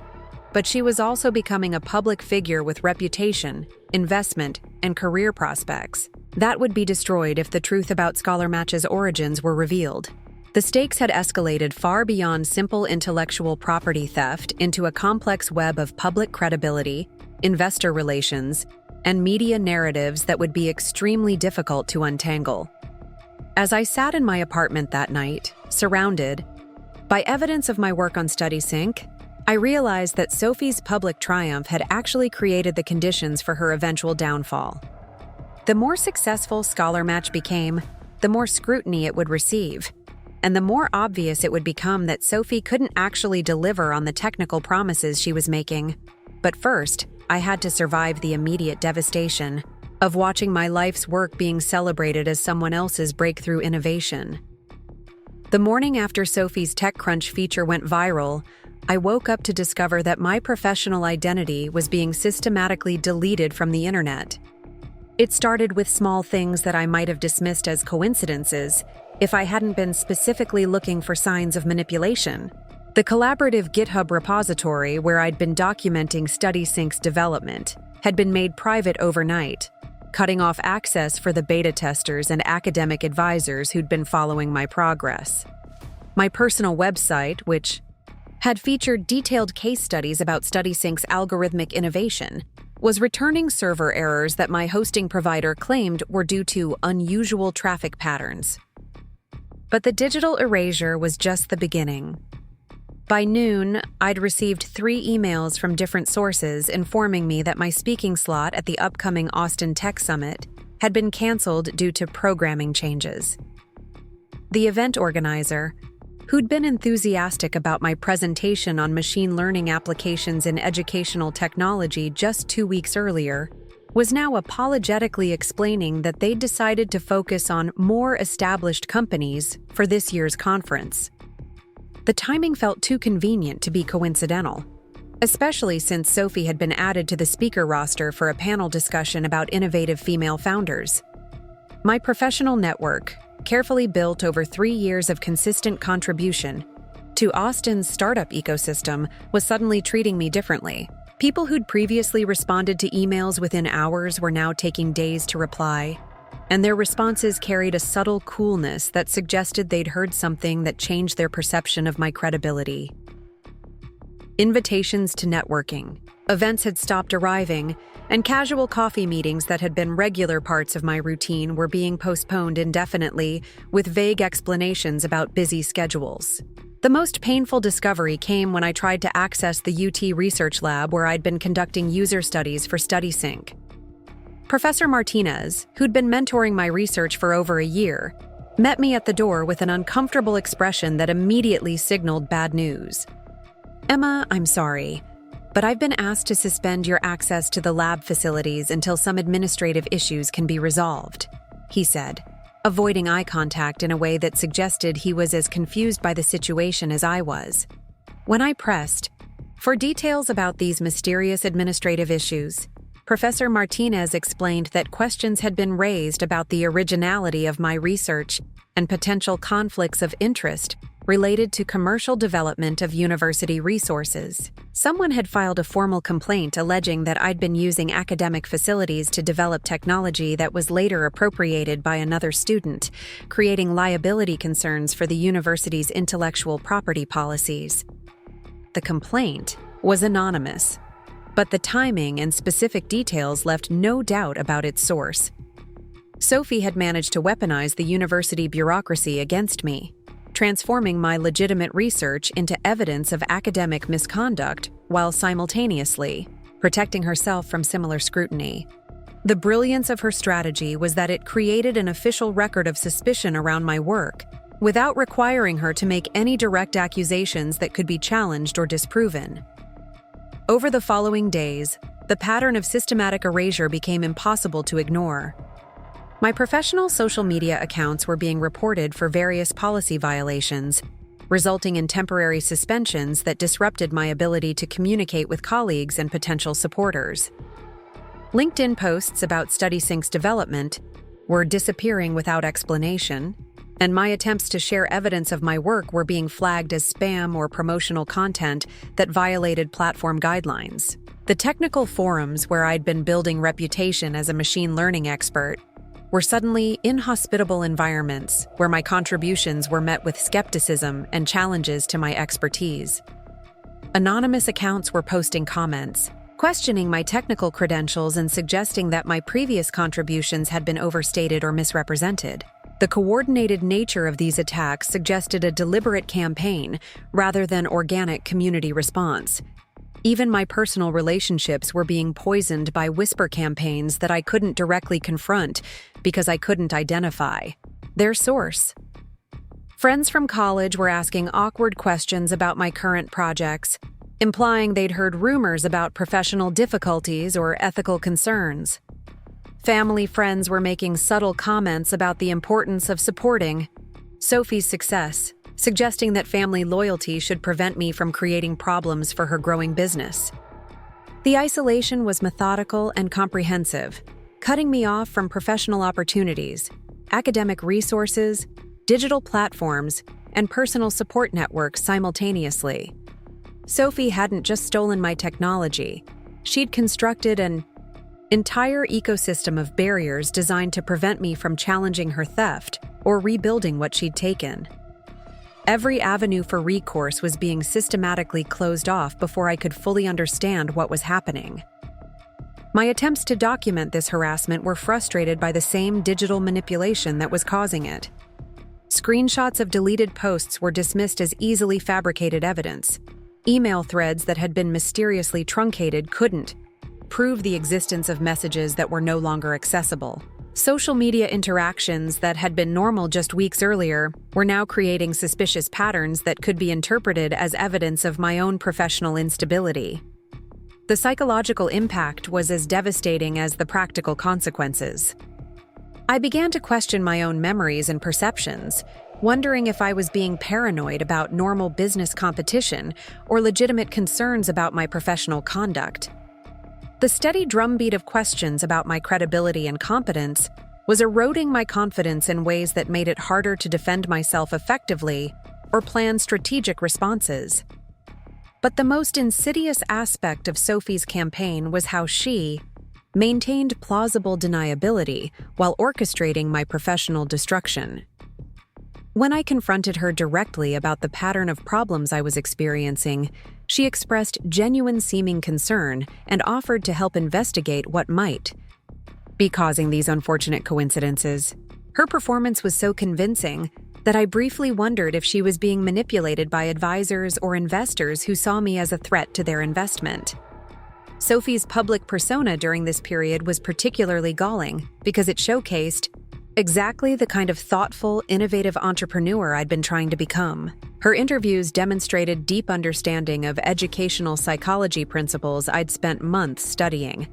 But she was also becoming a public figure with reputation, investment, and career prospects. That would be destroyed if the truth about Scholar Match's origins were revealed. The stakes had escalated far beyond simple intellectual property theft into a complex web of public credibility, investor relations, and media narratives that would be extremely difficult to untangle. As I sat in my apartment that night, surrounded by evidence of my work on StudySync, I realized that Sophie's public triumph had actually created the conditions for her eventual downfall. The more successful Scholar Match became, the more scrutiny it would receive, and the more obvious it would become that Sophie couldn't actually deliver on the technical promises she was making. But first, I had to survive the immediate devastation of watching my life's work being celebrated as someone else's breakthrough innovation. The morning after Sophie's TechCrunch feature went viral, I woke up to discover that my professional identity was being systematically deleted from the internet. It started with small things that I might have dismissed as coincidences if I hadn't been specifically looking for signs of manipulation. The collaborative GitHub repository where I'd been documenting StudySync's development had been made private overnight, cutting off access for the beta testers and academic advisors who'd been following my progress. My personal website, which had featured detailed case studies about StudySync's algorithmic innovation, was returning server errors that my hosting provider claimed were due to unusual traffic patterns. But the digital erasure was just the beginning. By noon, I'd received 3 emails from different sources informing me that my speaking slot at the upcoming Austin Tech Summit had been canceled due to programming changes. The event organizer, who'd been enthusiastic about my presentation on machine learning applications in educational technology just 2 weeks earlier, was now apologetically explaining that they'd decided to focus on more established companies for this year's conference. The timing felt too convenient to be coincidental, especially since Sophie had been added to the speaker roster for a panel discussion about innovative female founders. My professional network, carefully built over 3 years of consistent contribution to Austin's startup ecosystem, was suddenly treating me differently. People who'd previously responded to emails within hours were now taking days to reply, and their responses carried a subtle coolness that suggested they'd heard something that changed their perception of my credibility. Invitations to networking, events had stopped arriving, and casual coffee meetings that had been regular parts of my routine were being postponed indefinitely with vague explanations about busy schedules. The most painful discovery came when I tried to access the UT research lab where I'd been conducting user studies for StudySync. Professor Martinez, who'd been mentoring my research for over a year, met me at the door with an uncomfortable expression that immediately signaled bad news. "Emma, I'm sorry. but I've been asked to suspend your access to the lab facilities until some administrative issues can be resolved," he said, avoiding eye contact in a way that suggested he was as confused by the situation as I was. When I pressed for details about these mysterious administrative issues, Professor Martinez explained that questions had been raised about the originality of my research and potential conflicts of interest related to commercial development of university resources. Someone had filed a formal complaint alleging that I'd been using academic facilities to develop technology that was later appropriated by another student, creating liability concerns for the university's intellectual property policies. The complaint was anonymous, but the timing and specific details left no doubt about its source. Sophie had managed to weaponize the university bureaucracy against me, transforming my legitimate research into evidence of academic misconduct while simultaneously protecting herself from similar scrutiny. The brilliance of her strategy was that it created an official record of suspicion around my work, without requiring her to make any direct accusations that could be challenged or disproven. Over the following days, the pattern of systematic erasure became impossible to ignore. My professional social media accounts were being reported for various policy violations, resulting in temporary suspensions that disrupted my ability to communicate with colleagues and potential supporters. LinkedIn posts about StudySync's development were disappearing without explanation, and my attempts to share evidence of my work were being flagged as spam or promotional content that violated platform guidelines. The technical forums where I'd been building reputation as a machine learning expert were suddenly inhospitable environments where my contributions were met with skepticism and challenges to my expertise. Anonymous accounts were posting comments, questioning my technical credentials and suggesting that my previous contributions had been overstated or misrepresented. The coordinated nature of these attacks suggested a deliberate campaign rather than organic community response. Even my personal relationships were being poisoned by whisper campaigns that I couldn't directly confront because I couldn't identify their source. Friends from college were asking awkward questions about my current projects, implying they'd heard rumors about professional difficulties or ethical concerns. Family friends were making subtle comments about the importance of supporting Sophie's success, suggesting that family loyalty should prevent me from creating problems for her growing business. The isolation was methodical and comprehensive, cutting me off from professional opportunities, academic resources, digital platforms, and personal support networks simultaneously. Sophie hadn't just stolen my technology, she'd constructed an entire ecosystem of barriers designed to prevent me from challenging her theft or rebuilding what she'd taken. Every avenue for recourse was being systematically closed off before I could fully understand what was happening. My attempts to document this harassment were frustrated by the same digital manipulation that was causing it. Screenshots of deleted posts were dismissed as easily fabricated evidence. Email threads that had been mysteriously truncated couldn't prove the existence of messages that were no longer accessible. Social media interactions that had been normal just weeks earlier were now creating suspicious patterns that could be interpreted as evidence of my own professional instability. The psychological impact was as devastating as the practical consequences. I began to question my own memories and perceptions, wondering if I was being paranoid about normal business competition or legitimate concerns about my professional conduct. The steady drumbeat of questions about my credibility and competence was eroding my confidence in ways that made it harder to defend myself effectively or plan strategic responses. But the most insidious aspect of Sophie's campaign was how she maintained plausible deniability while orchestrating my professional destruction. When I confronted her directly about the pattern of problems I was experiencing, she expressed genuine-seeming concern and offered to help investigate what might be causing these unfortunate coincidences. Her performance was so convincing that I briefly wondered if she was being manipulated by advisors or investors who saw me as a threat to their investment. Sophie's public persona during this period was particularly galling because it showcased exactly the kind of thoughtful, innovative entrepreneur I'd been trying to become. Her interviews demonstrated deep understanding of educational psychology principles I'd spent months studying.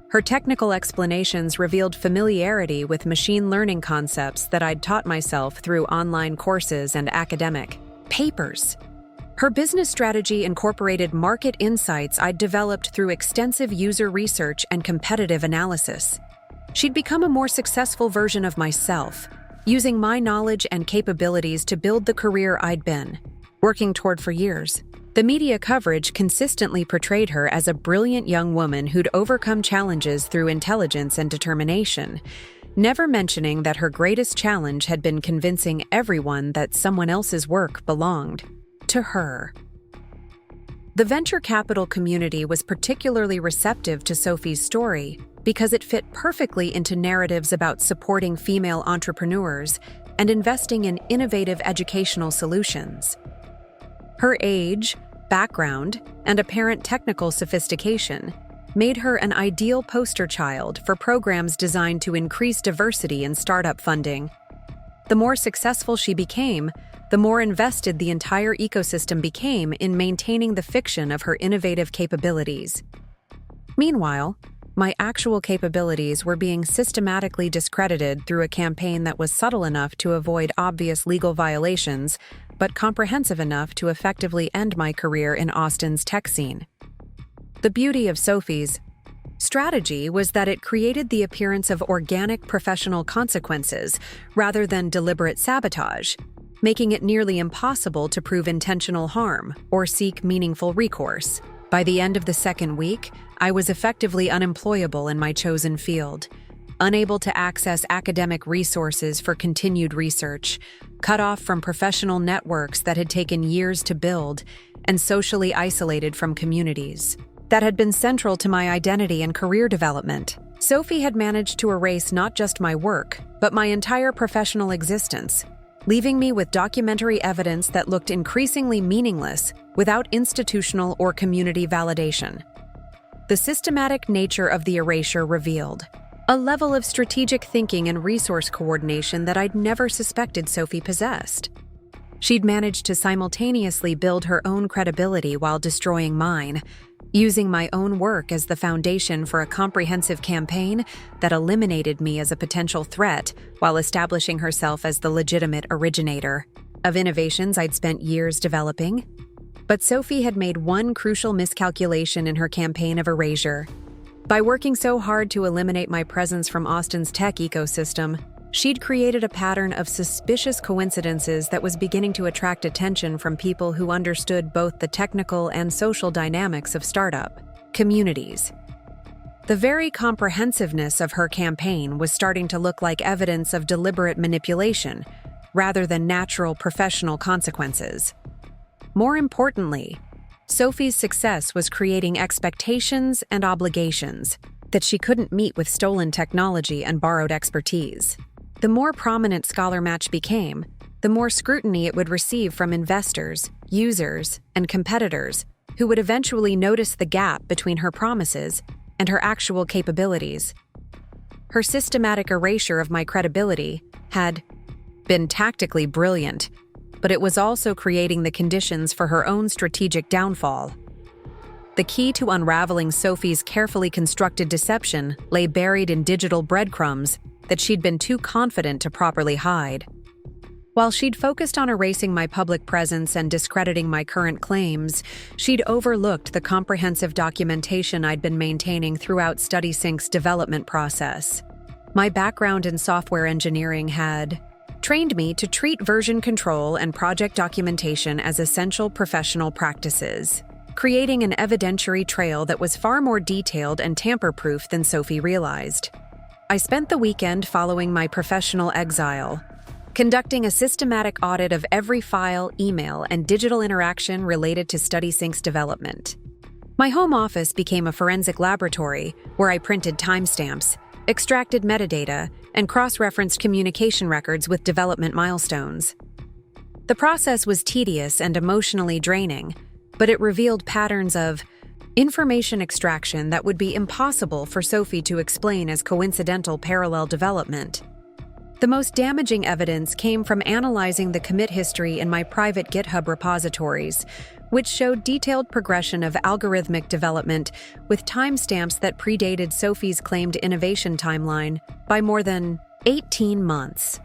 Her technical explanations revealed familiarity with machine learning concepts that I'd taught myself through online courses and academic papers. Her business strategy incorporated market insights I'd developed through extensive user research and competitive analysis. She'd become a more successful version of myself, using my knowledge and capabilities to build the career I'd been working toward for years. The media coverage consistently portrayed her as a brilliant young woman who'd overcome challenges through intelligence and determination, never mentioning that her greatest challenge had been convincing everyone that someone else's work belonged to her. The venture capital community was particularly receptive to Sophie's story because it fit perfectly into narratives about supporting female entrepreneurs and investing in innovative educational solutions. Her age, background, and apparent technical sophistication made her an ideal poster child for programs designed to increase diversity in startup funding. The more successful she became, the more invested the entire ecosystem became in maintaining the fiction of her innovative capabilities. Meanwhile, my actual capabilities were being systematically discredited through a campaign that was subtle enough to avoid obvious legal violations, but comprehensive enough to effectively end my career in Austin's tech scene. The beauty of Sophie's strategy was that it created the appearance of organic professional consequences rather than deliberate sabotage, making it nearly impossible to prove intentional harm or seek meaningful recourse. By the end of the second week, I was effectively unemployable in my chosen field, unable to access academic resources for continued research, cut off from professional networks that had taken years to build, and socially isolated from communities that had been central to my identity and career development. Sophie had managed to erase not just my work, but my entire professional existence, leaving me with documentary evidence that looked increasingly meaningless without institutional or community validation. The systematic nature of the erasure revealed a level of strategic thinking and resource coordination that I'd never suspected Sophie possessed. She'd managed to simultaneously build her own credibility while destroying mine, using my own work as the foundation for a comprehensive campaign that eliminated me as a potential threat while establishing herself as the legitimate originator of innovations I'd spent years developing. But Sophie had made one crucial miscalculation in her campaign of erasure. By working so hard to eliminate my presence from Austin's tech ecosystem, she'd created a pattern of suspicious coincidences that was beginning to attract attention from people who understood both the technical and social dynamics of startup communities. The very comprehensiveness of her campaign was starting to look like evidence of deliberate manipulation, rather than natural professional consequences. More importantly, Sophie's success was creating expectations and obligations that she couldn't meet with stolen technology and borrowed expertise. The more prominent Scholar Match became, the more scrutiny it would receive from investors, users, and competitors who would eventually notice the gap between her promises and her actual capabilities. Her systematic erasure of my credibility had been tactically brilliant, but it was also creating the conditions for her own strategic downfall. The key to unraveling Sophie's carefully constructed deception lay buried in digital breadcrumbs that she'd been too confident to properly hide. While she'd focused on erasing my public presence and discrediting my current claims, she'd overlooked the comprehensive documentation I'd been maintaining throughout StudySync's development process. My background in software engineering had trained me to treat version control and project documentation as essential professional practices, creating an evidentiary trail that was far more detailed and tamper-proof than Sophie realized. I spent the weekend following my professional exile, conducting a systematic audit of every file, email, and digital interaction related to StudySync's development. My home office became a forensic laboratory where I printed timestamps, extracted metadata, and cross-referenced communication records with development milestones. The process was tedious and emotionally draining, but it revealed patterns of information extraction that would be impossible for Sophie to explain as coincidental parallel development. The most damaging evidence came from analyzing the commit history in my private GitHub repositories, which showed detailed progression of algorithmic development with timestamps that predated Sophie's claimed innovation timeline by more than 18 months.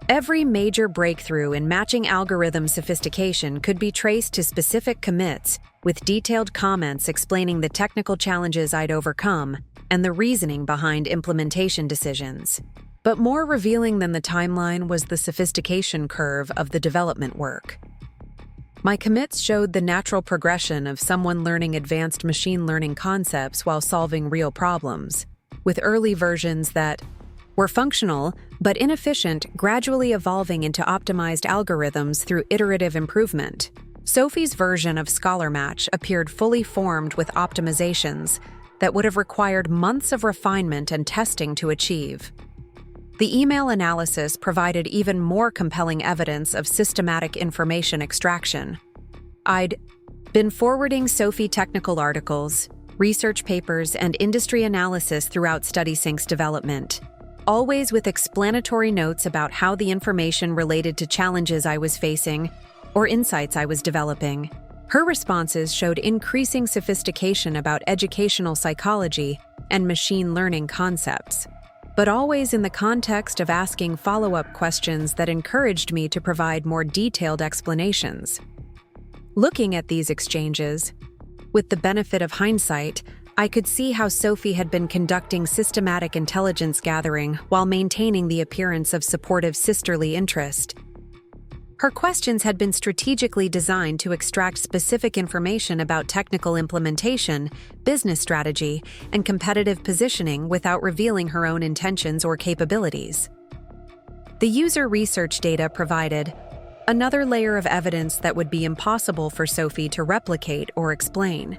Every major breakthrough in matching algorithm sophistication could be traced to specific commits, with detailed comments explaining the technical challenges I'd overcome and the reasoning behind implementation decisions. But more revealing than the timeline was the sophistication curve of the development work. My commits showed the natural progression of someone learning advanced machine learning concepts while solving real problems, with early versions that were functional but inefficient gradually evolving into optimized algorithms through iterative improvement. Sophie's version of ScholarMatch appeared fully formed with optimizations that would have required months of refinement and testing to achieve. The email analysis provided even more compelling evidence of systematic information extraction. I'd been forwarding Sophie technical articles, research papers, and industry analysis throughout StudySync's development, always with explanatory notes about how the information related to challenges I was facing or insights I was developing. Her responses showed increasing sophistication about educational psychology and machine learning concepts, but always in the context of asking follow-up questions that encouraged me to provide more detailed explanations. Looking at these exchanges, with the benefit of hindsight, I could see how Sophie had been conducting systematic intelligence gathering while maintaining the appearance of supportive sisterly interest. Her questions had been strategically designed to extract specific information about technical implementation, business strategy, and competitive positioning without revealing her own intentions or capabilities. The user research data provided another layer of evidence that would be impossible for Sophie to replicate or explain.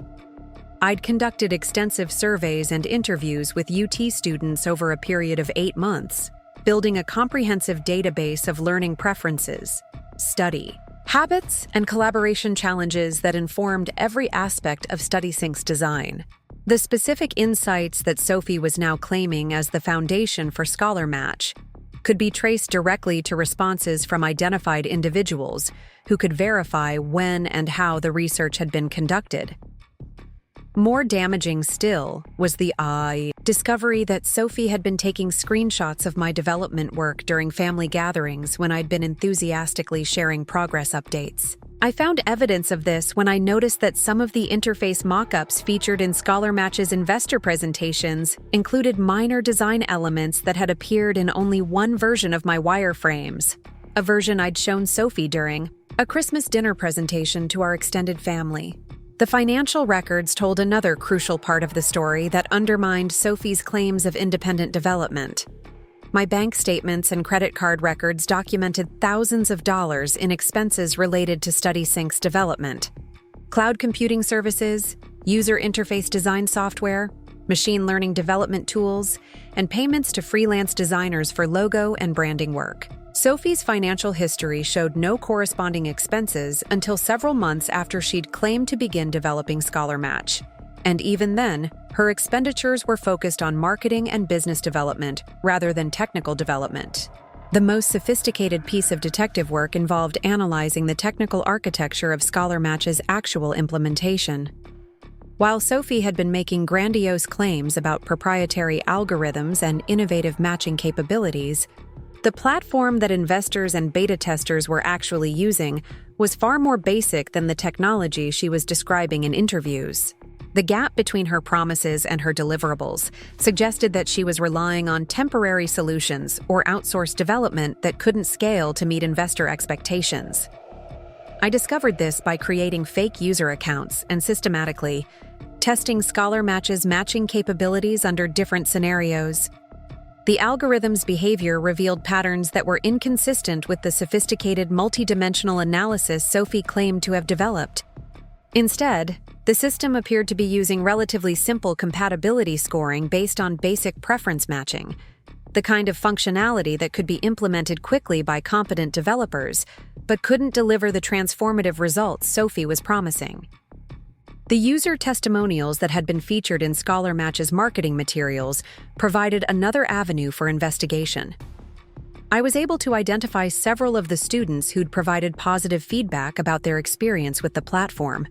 I'd conducted extensive surveys and interviews with UT students over a period of 8 months, building a comprehensive database of learning preferences, study habits, and collaboration challenges that informed every aspect of StudySync's design. The specific insights that Sophie was now claiming as the foundation for ScholarMatch could be traced directly to responses from identified individuals who could verify when and how the research had been conducted. More damaging still was the discovery that Sophie had been taking screenshots of my development work during family gatherings when I'd been enthusiastically sharing progress updates. I found evidence of this when I noticed that some of the interface mockups featured in ScholarMatch's investor presentations included minor design elements that had appeared in only one version of my wireframes, a version I'd shown Sophie during a Christmas dinner presentation to our extended family. The financial records told another crucial part of the story that undermined Sophie's claims of independent development. My bank statements and credit card records documented thousands of dollars in expenses related to StudySync's development. Cloud computing services, user interface design software, machine learning development tools, and payments to freelance designers for logo and branding work. Sophie's financial history showed no corresponding expenses until several months after she'd claimed to begin developing ScholarMatch. And even then, her expenditures were focused on marketing and business development rather than technical development. The most sophisticated piece of detective work involved analyzing the technical architecture of ScholarMatch's actual implementation. While Sophie had been making grandiose claims about proprietary algorithms and innovative matching capabilities, the platform that investors and beta testers were actually using was far more basic than the technology she was describing in interviews. The gap between her promises and her deliverables suggested that she was relying on temporary solutions or outsourced development that couldn't scale to meet investor expectations. I discovered this by creating fake user accounts and systematically testing ScholarMatch's matching capabilities under different scenarios. The algorithm's behavior revealed patterns that were inconsistent with the sophisticated multidimensional analysis Sophie claimed to have developed. Instead, the system appeared to be using relatively simple compatibility scoring based on basic preference matching, the kind of functionality that could be implemented quickly by competent developers, but couldn't deliver the transformative results Sophie was promising. The user testimonials that had been featured in ScholarMatch's marketing materials provided another avenue for investigation. I was able to identify several of the students who'd provided positive feedback about their experience with the platform,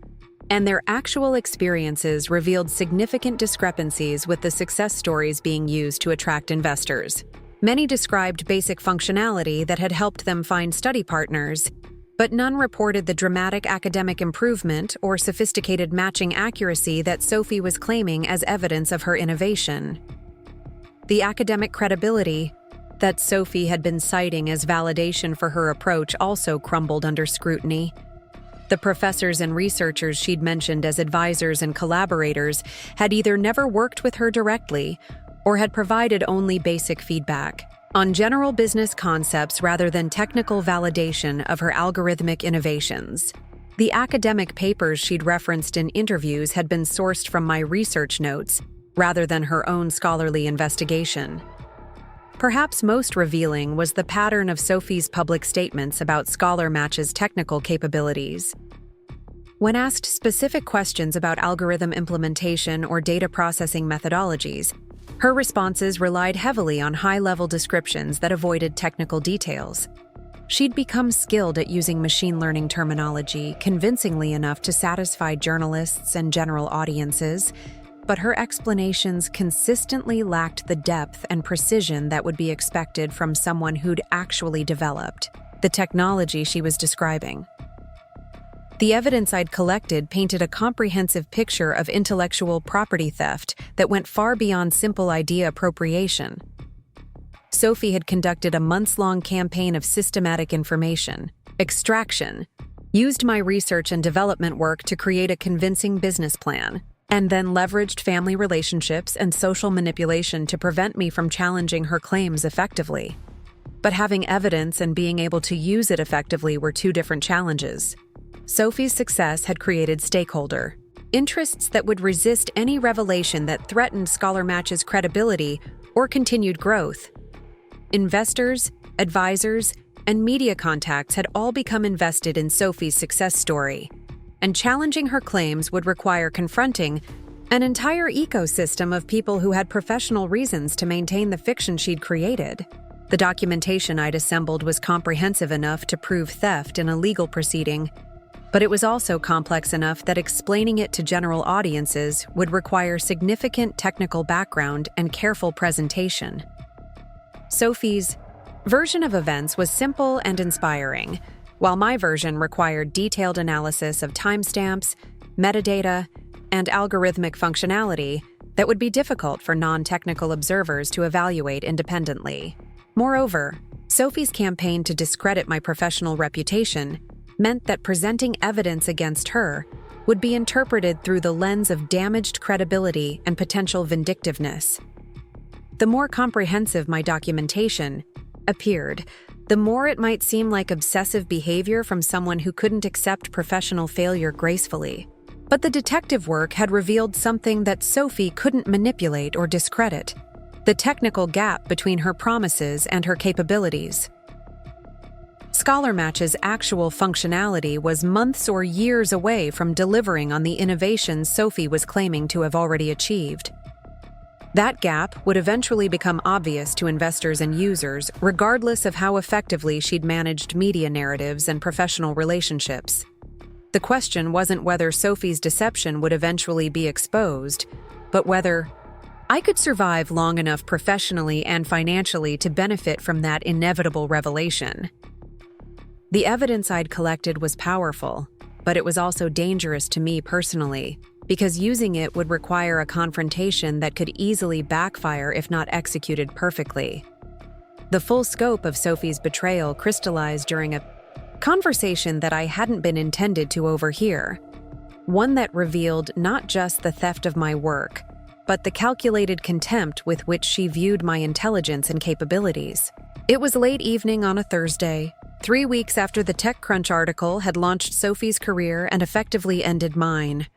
and their actual experiences revealed significant discrepancies with the success stories being used to attract investors. Many described basic functionality that had helped them find study partners, but none reported the dramatic academic improvement or sophisticated matching accuracy that Sophie was claiming as evidence of her innovation. The academic credibility that Sophie had been citing as validation for her approach also crumbled under scrutiny. The professors and researchers she'd mentioned as advisors and collaborators had either never worked with her directly or had provided only basic feedback on general business concepts rather than technical validation of her algorithmic innovations. The academic papers she'd referenced in interviews had been sourced from my research notes rather than her own scholarly investigation. Perhaps most revealing was the pattern of Sophie's public statements about Scholar Match's technical capabilities. When asked specific questions about algorithm implementation or data processing methodologies, her responses relied heavily on high-level descriptions that avoided technical details. She'd become skilled at using machine learning terminology convincingly enough to satisfy journalists and general audiences, but her explanations consistently lacked the depth and precision that would be expected from someone who'd actually developed the technology she was describing. The evidence I'd collected painted a comprehensive picture of intellectual property theft that went far beyond simple idea appropriation. Sophie had conducted a months-long campaign of systematic information extraction, used my research and development work to create a convincing business plan, and then leveraged family relationships and social manipulation to prevent me from challenging her claims effectively. But having evidence and being able to use it effectively were two different challenges. Sophie's success had created stakeholder interests that would resist any revelation that threatened Scholar Match's credibility or continued growth. Investors, advisors, and media contacts had all become invested in Sophie's success story, and challenging her claims would require confronting an entire ecosystem of people who had professional reasons to maintain the fiction she'd created. The documentation I'd assembled was comprehensive enough to prove theft in a legal proceeding, but it was also complex enough that explaining it to general audiences would require significant technical background and careful presentation. Sophie's version of events was simple and inspiring, while my version required detailed analysis of timestamps, metadata, and algorithmic functionality that would be difficult for non-technical observers to evaluate independently. Moreover, Sophie's campaign to discredit my professional reputation meant that presenting evidence against her would be interpreted through the lens of damaged credibility and potential vindictiveness. The more comprehensive my documentation appeared, the more it might seem like obsessive behavior from someone who couldn't accept professional failure gracefully. But the detective work had revealed something that Sophie couldn't manipulate or discredit: the technical gap between her promises and her capabilities. Scholar Match's actual functionality was months or years away from delivering on the innovations Sophie was claiming to have already achieved. That gap would eventually become obvious to investors and users, regardless of how effectively she'd managed media narratives and professional relationships. The question wasn't whether Sophie's deception would eventually be exposed, but whether I could survive long enough professionally and financially to benefit from that inevitable revelation. The evidence I'd collected was powerful, but it was also dangerous to me personally, because using it would require a confrontation that could easily backfire if not executed perfectly. The full scope of Sophie's betrayal crystallized during a conversation that I hadn't been intended to overhear, one that revealed not just the theft of my work, but the calculated contempt with which she viewed my intelligence and capabilities. It was late evening on a Thursday, 3 weeks after the TechCrunch article had launched Sophie's career and effectively ended mine.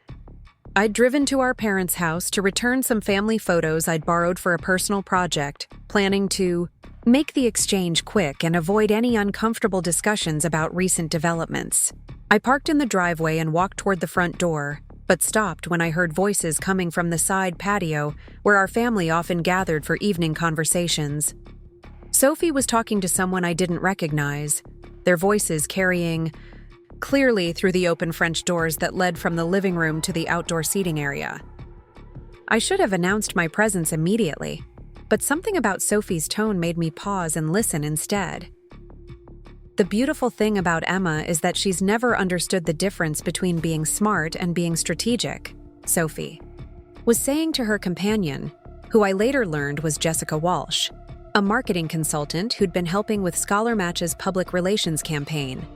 I'd driven to our parents' house to return some family photos I'd borrowed for a personal project, planning to make the exchange quick and avoid any uncomfortable discussions about recent developments. I parked in the driveway and walked toward the front door, but stopped when I heard voices coming from the side patio where our family often gathered for evening conversations. Sophie was talking to someone I didn't recognize, their voices carrying clearly through the open French doors that led from the living room to the outdoor seating area. I should have announced my presence immediately, but something about Sophie's tone made me pause and listen instead. The beautiful thing about Emma is that she's never understood the difference between being smart and being strategic, Sophie was saying to her companion, who I later learned was Jessica Walsh, a marketing consultant who'd been helping with Scholar Match's public relations campaign.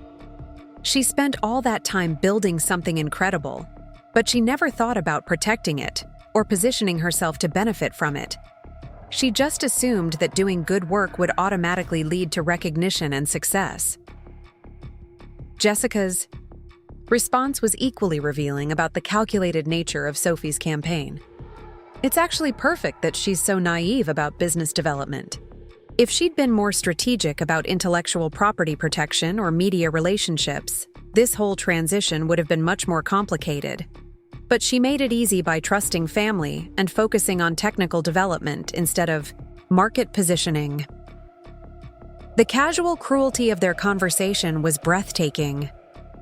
She spent all that time building something incredible, but she never thought about protecting it or positioning herself to benefit from it. She just assumed that doing good work would automatically lead to recognition and success. Jessica's response was equally revealing about the calculated nature of Sophie's campaign. It's actually perfect that she's so naive about business development. If she'd been more strategic about intellectual property protection or media relationships, this whole transition would have been much more complicated. But she made it easy by trusting family and focusing on technical development instead of market positioning. The casual cruelty of their conversation was breathtaking.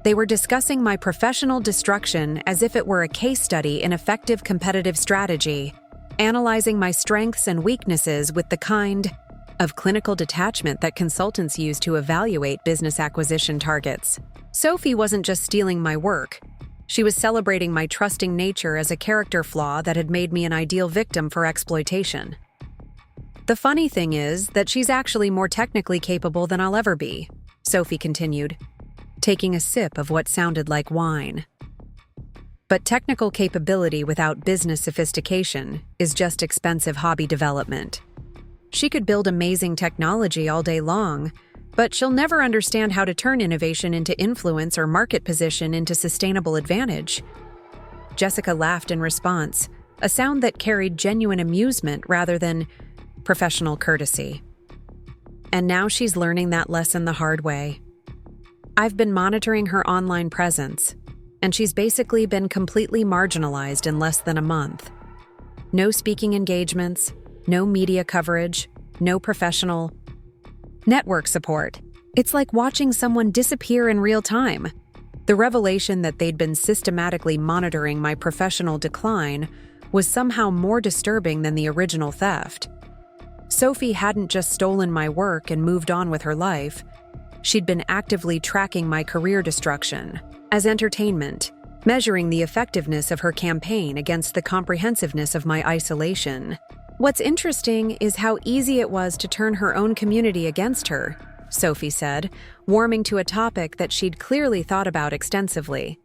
They were discussing my professional destruction as if it were a case study in effective competitive strategy, analyzing my strengths and weaknesses with the kind of clinical detachment that consultants use to evaluate business acquisition targets. Sophie wasn't just stealing my work. She was celebrating my trusting nature as a character flaw that had made me an ideal victim for exploitation. The funny thing is that she's actually more technically capable than I'll ever be, Sophie continued, taking a sip of what sounded like wine. But technical capability without business sophistication is just expensive hobby development. She could build amazing technology all day long, but she'll never understand how to turn innovation into influence or market position into sustainable advantage. Jessica laughed in response, a sound that carried genuine amusement rather than professional courtesy. And now she's learning that lesson the hard way. I've been monitoring her online presence, and she's basically been completely marginalized in less than a month. No speaking engagements, no media coverage, no professional network support. It's like watching someone disappear in real time. The revelation that they'd been systematically monitoring my professional decline was somehow more disturbing than the original theft. Sophie hadn't just stolen my work and moved on with her life. She'd been actively tracking my career destruction as entertainment, measuring the effectiveness of her campaign against the comprehensiveness of my isolation. What's interesting is how easy it was to turn her own community against her, Sophie said, warming to a topic that she'd clearly thought about extensively.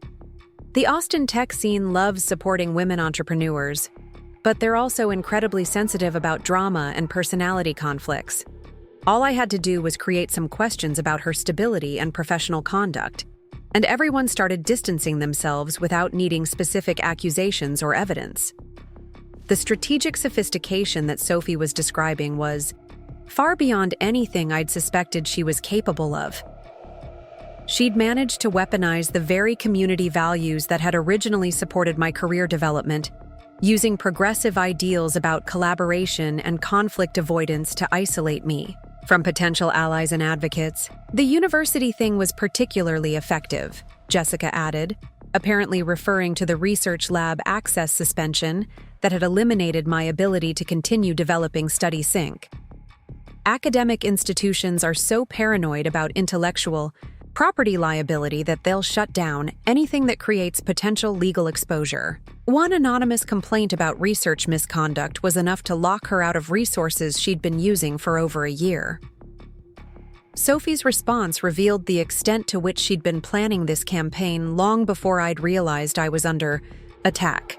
The Austin tech scene loves supporting women entrepreneurs, but they're also incredibly sensitive about drama and personality conflicts. All I had to do was create some questions about her stability and professional conduct, and everyone started distancing themselves without needing specific accusations or evidence. The strategic sophistication that Sophie was describing was far beyond anything I'd suspected she was capable of. She'd managed to weaponize the very community values that had originally supported my career development, using progressive ideals about collaboration and conflict avoidance to isolate me from potential allies and advocates. The university thing was particularly effective, Jessica added, apparently referring to the research lab access suspension that had eliminated my ability to continue developing StudySync. Academic institutions are so paranoid about intellectual property liability that they'll shut down anything that creates potential legal exposure. One anonymous complaint about research misconduct was enough to lock her out of resources she'd been using for over a year. Sophie's response revealed the extent to which she'd been planning this campaign long before I'd realized I was under attack.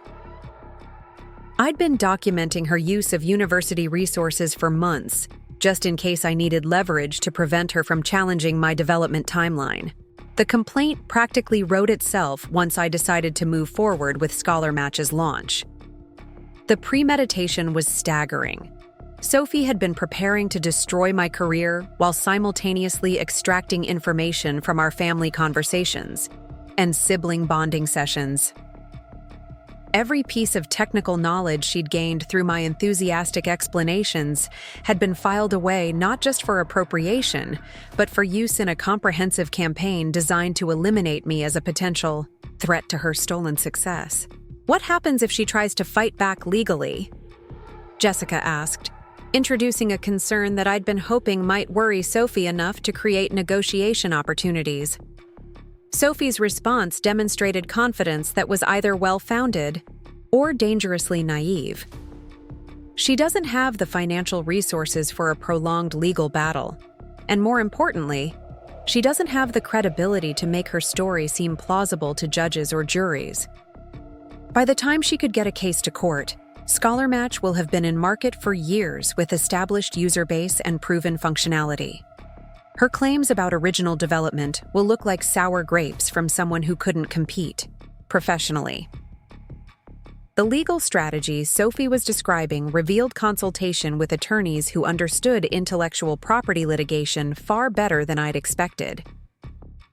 I'd been documenting her use of university resources for months, just in case I needed leverage to prevent her from challenging my development timeline. The complaint practically wrote itself once I decided to move forward with Scholar Match's launch. The premeditation was staggering. Sophie had been preparing to destroy my career while simultaneously extracting information from our family conversations and sibling bonding sessions. Every piece of technical knowledge she'd gained through my enthusiastic explanations had been filed away not just for appropriation, but for use in a comprehensive campaign designed to eliminate me as a potential threat to her stolen success. "What happens if she tries to fight back legally?" Jessica asked, introducing a concern that I'd been hoping might worry Sophie enough to create negotiation opportunities. Sophie's response demonstrated confidence that was either well-founded or dangerously naive. She doesn't have the financial resources for a prolonged legal battle, and more importantly, she doesn't have the credibility to make her story seem plausible to judges or juries. By the time she could get a case to court, ScholarMatch will have been in market for years with established user base and proven functionality. Her claims about original development will look like sour grapes from someone who couldn't compete professionally. The legal strategy Sophie was describing revealed consultation with attorneys who understood intellectual property litigation far better than I'd expected.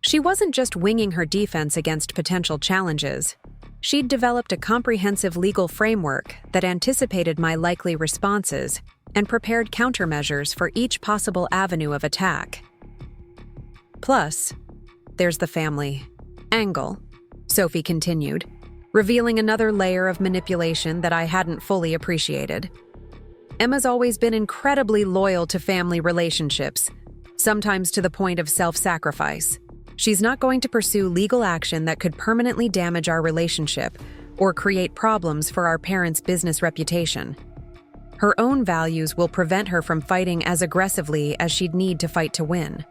She wasn't just winging her defense against potential challenges. She'd developed a comprehensive legal framework that anticipated my likely responses and prepared countermeasures for each possible avenue of attack. Plus, there's the family angle, Sophie continued, revealing another layer of manipulation that I hadn't fully appreciated. Emma's always been incredibly loyal to family relationships, sometimes to the point of self-sacrifice. She's not going to pursue legal action that could permanently damage our relationship or create problems for our parents' business reputation. Her own values will prevent her from fighting as aggressively as she'd need to fight to win.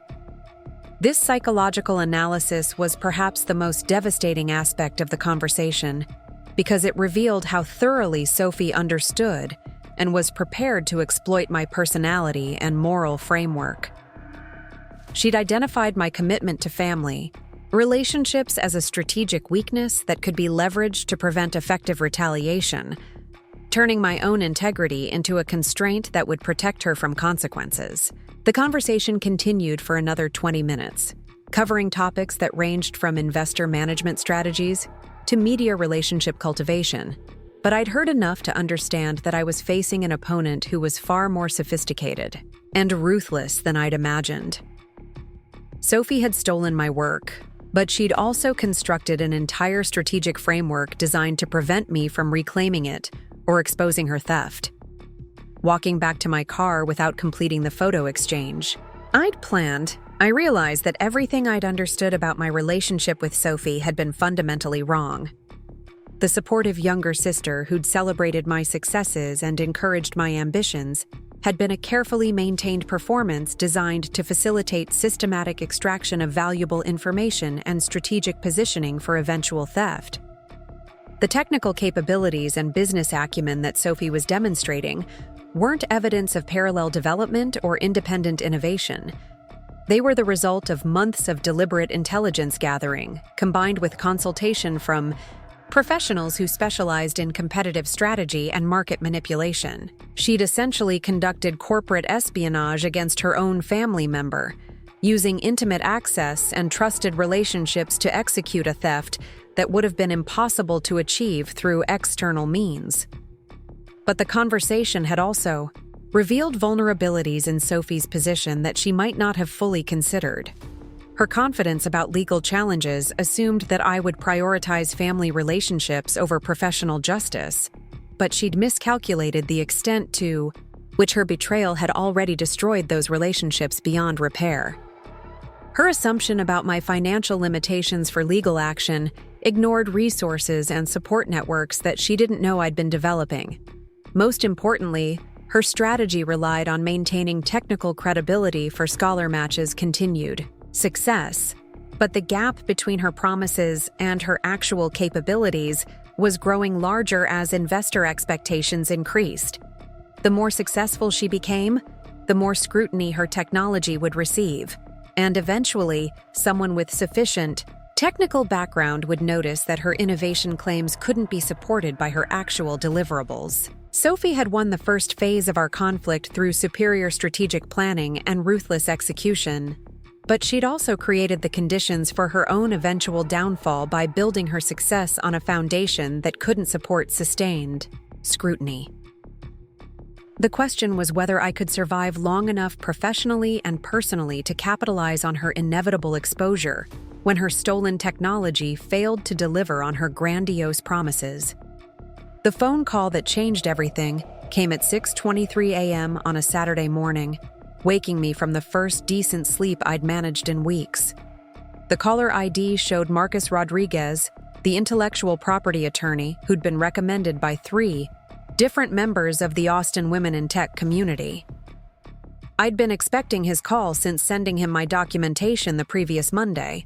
This psychological analysis was perhaps the most devastating aspect of the conversation because it revealed how thoroughly Sophie understood and was prepared to exploit my personality and moral framework. She'd identified my commitment to family, relationships as a strategic weakness that could be leveraged to prevent effective retaliation, turning my own integrity into a constraint that would protect her from consequences. The conversation continued for another 20 minutes, covering topics that ranged from investor management strategies to media relationship cultivation. But I'd heard enough to understand that I was facing an opponent who was far more sophisticated and ruthless than I'd imagined. Sophie had stolen my work, but she'd also constructed an entire strategic framework designed to prevent me from reclaiming it or exposing her theft. Walking back to my car without completing the photo exchange I'd planned, I realized that everything I'd understood about my relationship with Sophie had been fundamentally wrong. The supportive younger sister who'd celebrated my successes and encouraged my ambitions had been a carefully maintained performance designed to facilitate systematic extraction of valuable information and strategic positioning for eventual theft. The technical capabilities and business acumen that Sophie was demonstrating weren't evidence of parallel development or independent innovation. They were the result of months of deliberate intelligence gathering, combined with consultation from professionals who specialized in competitive strategy and market manipulation. She'd essentially conducted corporate espionage against her own family member, using intimate access and trusted relationships to execute a theft that would have been impossible to achieve through external means. But the conversation had also revealed vulnerabilities in Sophie's position that she might not have fully considered. Her confidence about legal challenges assumed that I would prioritize family relationships over professional justice, but she'd miscalculated the extent to which her betrayal had already destroyed those relationships beyond repair. Her assumption about my financial limitations for legal action ignored resources and support networks that she didn't know I'd been developing. Most importantly, her strategy relied on maintaining technical credibility for ScholarMatch's continued success, but the gap between her promises and her actual capabilities was growing larger as investor expectations increased. The more successful she became, the more scrutiny her technology would receive, and eventually, someone with sufficient technical background would notice that her innovation claims couldn't be supported by her actual deliverables. Sophie had won the first phase of our conflict through superior strategic planning and ruthless execution. But she'd also created the conditions for her own eventual downfall by building her success on a foundation that couldn't support sustained scrutiny. The question was whether I could survive long enough professionally and personally to capitalize on her inevitable exposure when her stolen technology failed to deliver on her grandiose promises. The phone call that changed everything came at 6:23 a.m. on a Saturday morning, waking me from the first decent sleep I'd managed in weeks. The caller ID showed Marcus Rodriguez, the intellectual property attorney who'd been recommended by 3 different members of the Austin Women in Tech community. I'd been expecting his call since sending him my documentation the previous Monday,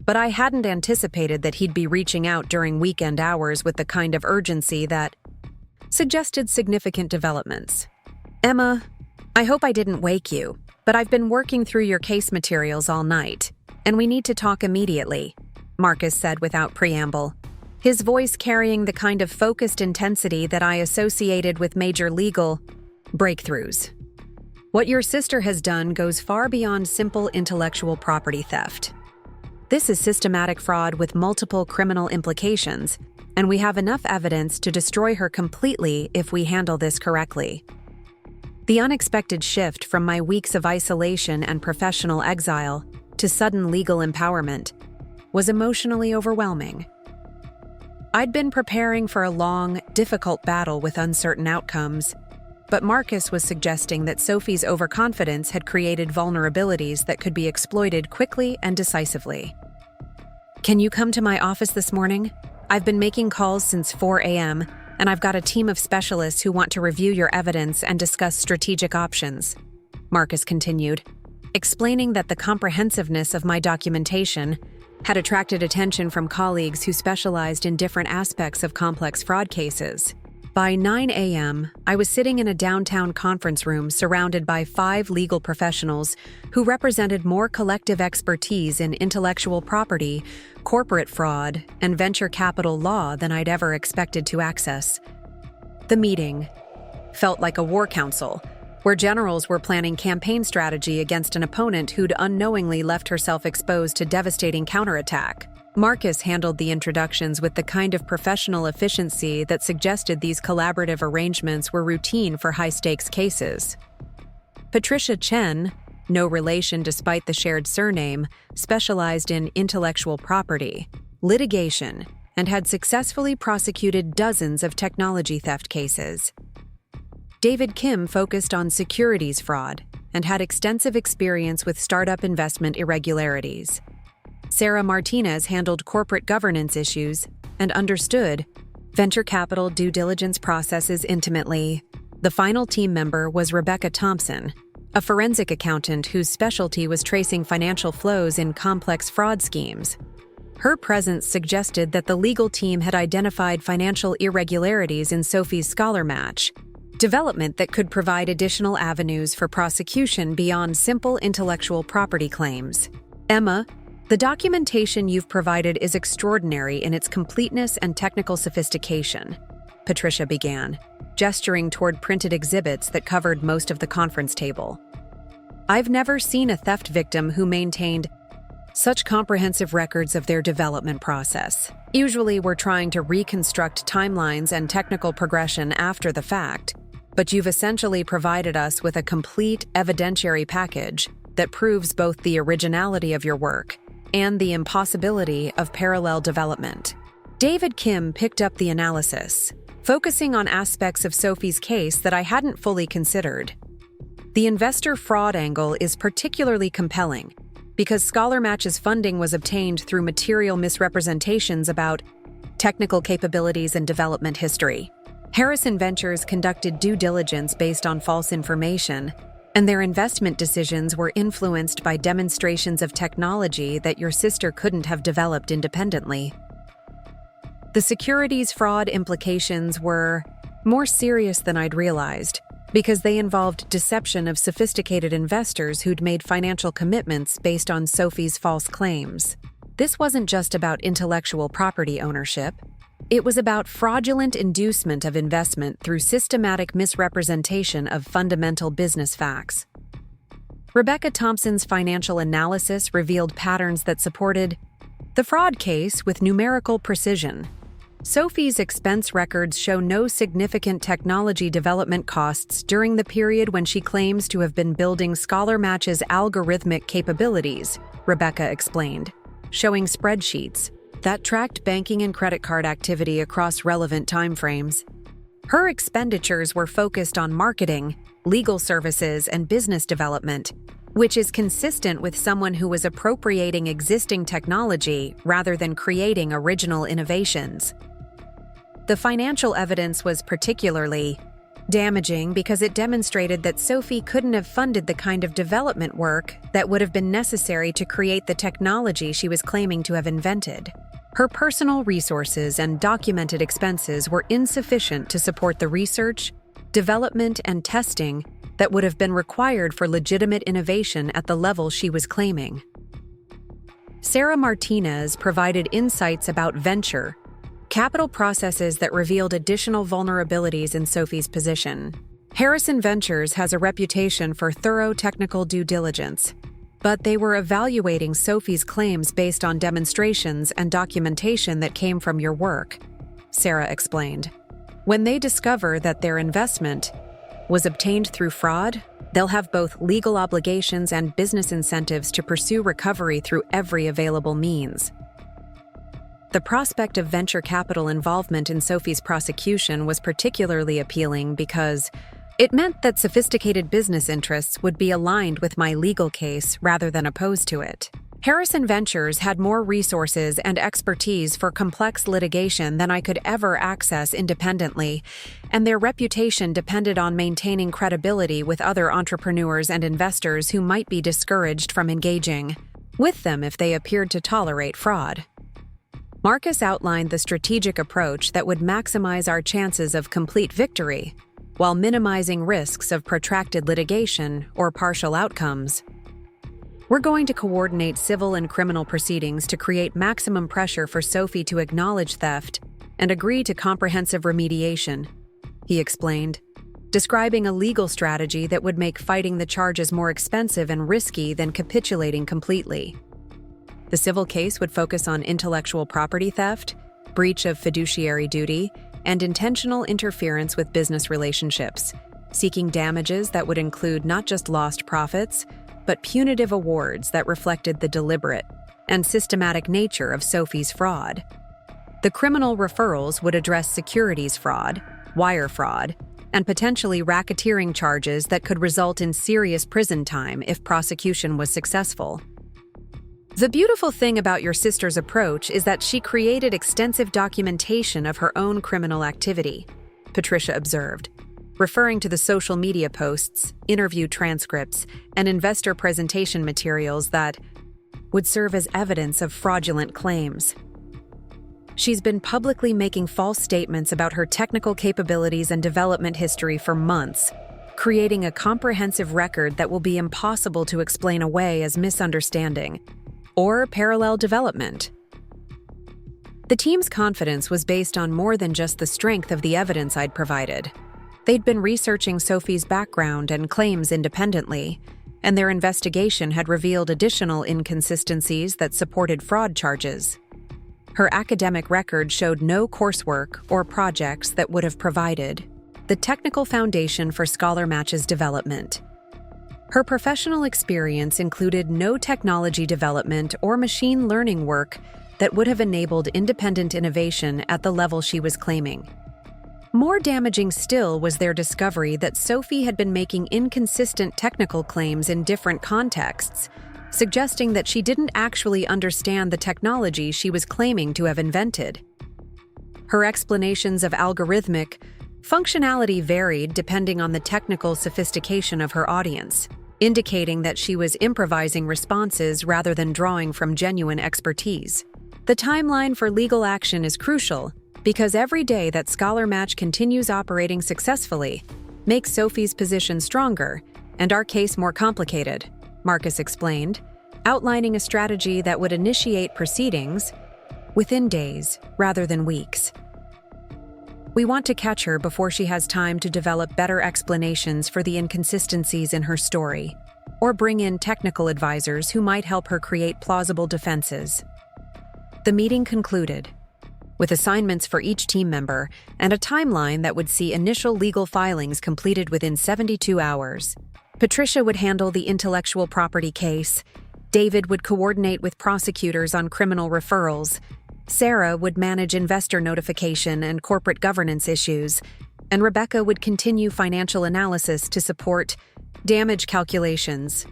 but I hadn't anticipated that he'd be reaching out during weekend hours with the kind of urgency that suggested significant developments. "Emma, I hope I didn't wake you, but I've been working through your case materials all night, and we need to talk immediately," Marcus said without preamble, his voice carrying the kind of focused intensity that I associated with major legal breakthroughs. "What your sister has done goes far beyond simple intellectual property theft. This is systematic fraud with multiple criminal implications, and we have enough evidence to destroy her completely if we handle this correctly." The unexpected shift from my weeks of isolation and professional exile to sudden legal empowerment was emotionally overwhelming. I'd been preparing for a long, difficult battle with uncertain outcomes, but Marcus was suggesting that Sophie's overconfidence had created vulnerabilities that could be exploited quickly and decisively. "Can you come to my office this morning? I've been making calls since 4 a.m., and I've got a team of specialists who want to review your evidence and discuss strategic options," Marcus continued, explaining that the comprehensiveness of my documentation had attracted attention from colleagues who specialized in different aspects of complex fraud cases. By 9 a.m., I was sitting in a downtown conference room surrounded by 5 legal professionals who represented more collective expertise in intellectual property, corporate fraud, and venture capital law than I'd ever expected to access. The meeting felt like a war council, where generals were planning campaign strategy against an opponent who'd unknowingly left herself exposed to devastating counterattack. Marcus handled the introductions with the kind of professional efficiency that suggested these collaborative arrangements were routine for high-stakes cases. Patricia Chen, no relation despite the shared surname, specialized in intellectual property, litigation, and had successfully prosecuted dozens of technology theft cases. David Kim focused on securities fraud and had extensive experience with startup investment irregularities. Sarah Martinez handled corporate governance issues and understood venture capital due diligence processes intimately. The final team member was Rebecca Thompson, a forensic accountant whose specialty was tracing financial flows in complex fraud schemes. Her presence suggested that the legal team had identified financial irregularities in Sophie's scholar match, development that could provide additional avenues for prosecution beyond simple intellectual property claims. "Emma, the documentation you've provided is extraordinary in its completeness and technical sophistication," Patricia began, gesturing toward printed exhibits that covered most of the conference table. "I've never seen a theft victim who maintained such comprehensive records of their development process. Usually we're trying to reconstruct timelines and technical progression after the fact, but you've essentially provided us with a complete evidentiary package that proves both the originality of your work and the impossibility of parallel development." David Kim picked up the analysis, focusing on aspects of Sophie's case that I hadn't fully considered. The investor fraud angle is particularly compelling because Scholar Match's funding was obtained through material misrepresentations about technical capabilities and development history. Harrison Ventures conducted due diligence based on false information, and their investment decisions were influenced by demonstrations of technology that your sister couldn't have developed independently. The securities fraud implications were more serious than I'd realized, because they involved deception of sophisticated investors who'd made financial commitments based on Sophie's false claims. This wasn't just about intellectual property ownership. It was about fraudulent inducement of investment through systematic misrepresentation of fundamental business facts. Rebecca Thompson's financial analysis revealed patterns that supported the fraud case with numerical precision. Sophie's expense records show no significant technology development costs during the period when she claims to have been building ScholarMatch's algorithmic capabilities, Rebecca explained, showing spreadsheets that tracked banking and credit card activity across relevant timeframes. Her expenditures were focused on marketing, legal services, and business development, which is consistent with someone who was appropriating existing technology rather than creating original innovations. The financial evidence was particularly damaging because it demonstrated that Sophie couldn't have funded the kind of development work that would have been necessary to create the technology she was claiming to have invented. Her personal resources and documented expenses were insufficient to support the research, development, and testing that would have been required for legitimate innovation at the level she was claiming. Sarah Martinez provided insights about venture capital processes that revealed additional vulnerabilities in Sophie's position. Harrison Ventures has a reputation for thorough technical due diligence, but they were evaluating Sophie's claims based on demonstrations and documentation that came from your work, Sarah explained. When they discover that their investment was obtained through fraud, they'll have both legal obligations and business incentives to pursue recovery through every available means. The prospect of venture capital involvement in Sophie's prosecution was particularly appealing because it meant that sophisticated business interests would be aligned with my legal case rather than opposed to it. Harrison Ventures had more resources and expertise for complex litigation than I could ever access independently, and their reputation depended on maintaining credibility with other entrepreneurs and investors who might be discouraged from engaging with them if they appeared to tolerate fraud. Marcus outlined the strategic approach that would maximize our chances of complete victory, while minimizing risks of protracted litigation or partial outcomes. We're going to coordinate civil and criminal proceedings to create maximum pressure for Sophie to acknowledge theft and agree to comprehensive remediation, he explained, describing a legal strategy that would make fighting the charges more expensive and risky than capitulating completely. The civil case would focus on intellectual property theft, breach of fiduciary duty, and intentional interference with business relationships, seeking damages that would include not just lost profits, but punitive awards that reflected the deliberate and systematic nature of Sophie's fraud. The criminal referrals would address securities fraud, wire fraud, and potentially racketeering charges that could result in serious prison time if prosecution was successful. The beautiful thing about your sister's approach is that she created extensive documentation of her own criminal activity, Patricia observed, referring to the social media posts, interview transcripts, and investor presentation materials that would serve as evidence of fraudulent claims. She's been publicly making false statements about her technical capabilities and development history for months, creating a comprehensive record that will be impossible to explain away as misunderstanding or parallel development. The team's confidence was based on more than just the strength of the evidence I'd provided. They'd been researching Sophie's background and claims independently, and their investigation had revealed additional inconsistencies that supported fraud charges. Her academic record showed no coursework or projects that would have provided the technical foundation for ScholarMatch's development. Her professional experience included no technology development or machine learning work that would have enabled independent innovation at the level she was claiming. More damaging still was their discovery that Sophie had been making inconsistent technical claims in different contexts, suggesting that she didn't actually understand the technology she was claiming to have invented. Her explanations of algorithmic functionality varied depending on the technical sophistication of her audience, indicating that she was improvising responses rather than drawing from genuine expertise. The timeline for legal action is crucial because every day that ScholarMatch continues operating successfully makes Sophie's position stronger and our case more complicated, Marcus explained, outlining a strategy that would initiate proceedings within days rather than weeks. We want to catch her before she has time to develop better explanations for the inconsistencies in her story, or bring in technical advisors who might help her create plausible defenses. The meeting concluded, with assignments for each team member and a timeline that would see initial legal filings completed within 72 hours. Patricia would handle the intellectual property case, David would coordinate with prosecutors on criminal referrals, Sarah would manage investor notification and corporate governance issues, and Rebecca would continue financial analysis to support damage calculations.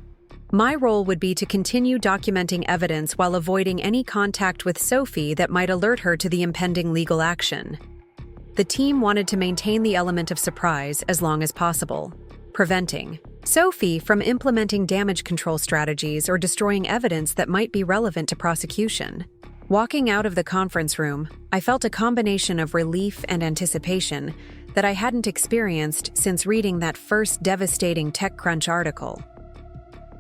My role would be to continue documenting evidence while avoiding any contact with Sophie that might alert her to the impending legal action. The team wanted to maintain the element of surprise as long as possible, preventing Sophie from implementing damage control strategies or destroying evidence that might be relevant to prosecution. Walking out of the conference room, I felt a combination of relief and anticipation that I hadn't experienced since reading that first devastating TechCrunch article.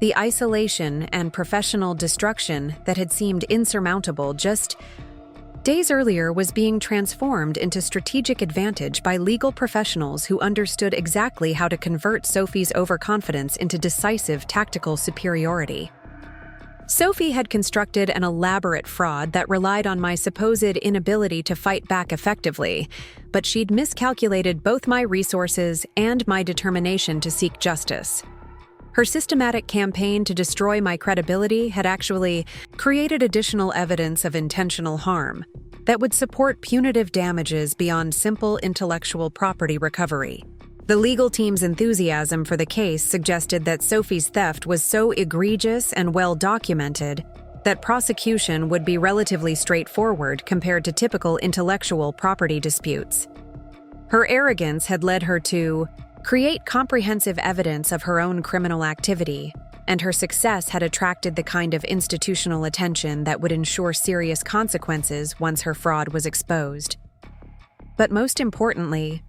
The isolation and professional destruction that had seemed insurmountable just days earlier was being transformed into strategic advantage by legal professionals who understood exactly how to convert Sophie's overconfidence into decisive tactical superiority. Sophie had constructed an elaborate fraud that relied on my supposed inability to fight back effectively, but she'd miscalculated both my resources and my determination to seek justice. Her systematic campaign to destroy my credibility had actually created additional evidence of intentional harm that would support punitive damages beyond simple intellectual property recovery. The legal team's enthusiasm for the case suggested that Sophie's theft was so egregious and well documented that prosecution would be relatively straightforward compared to typical intellectual property disputes. Her arrogance had led her to create comprehensive evidence of her own criminal activity, and her success had attracted the kind of institutional attention that would ensure serious consequences once her fraud was exposed. But most importantly,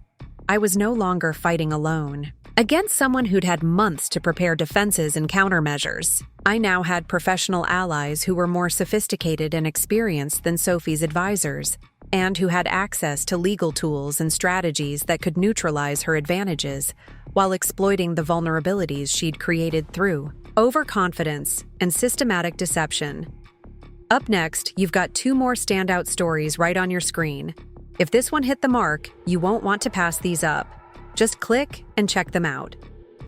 I was no longer fighting alone. Against someone who'd had months to prepare defenses and countermeasures, I now had professional allies who were more sophisticated and experienced than Sophie's advisors, and who had access to legal tools and strategies that could neutralize her advantages while exploiting the vulnerabilities she'd created through overconfidence and systematic deception. Up next, you've got 2 more standout stories right on your screen. If this one hit the mark, you won't want to pass these up. Just click and check them out.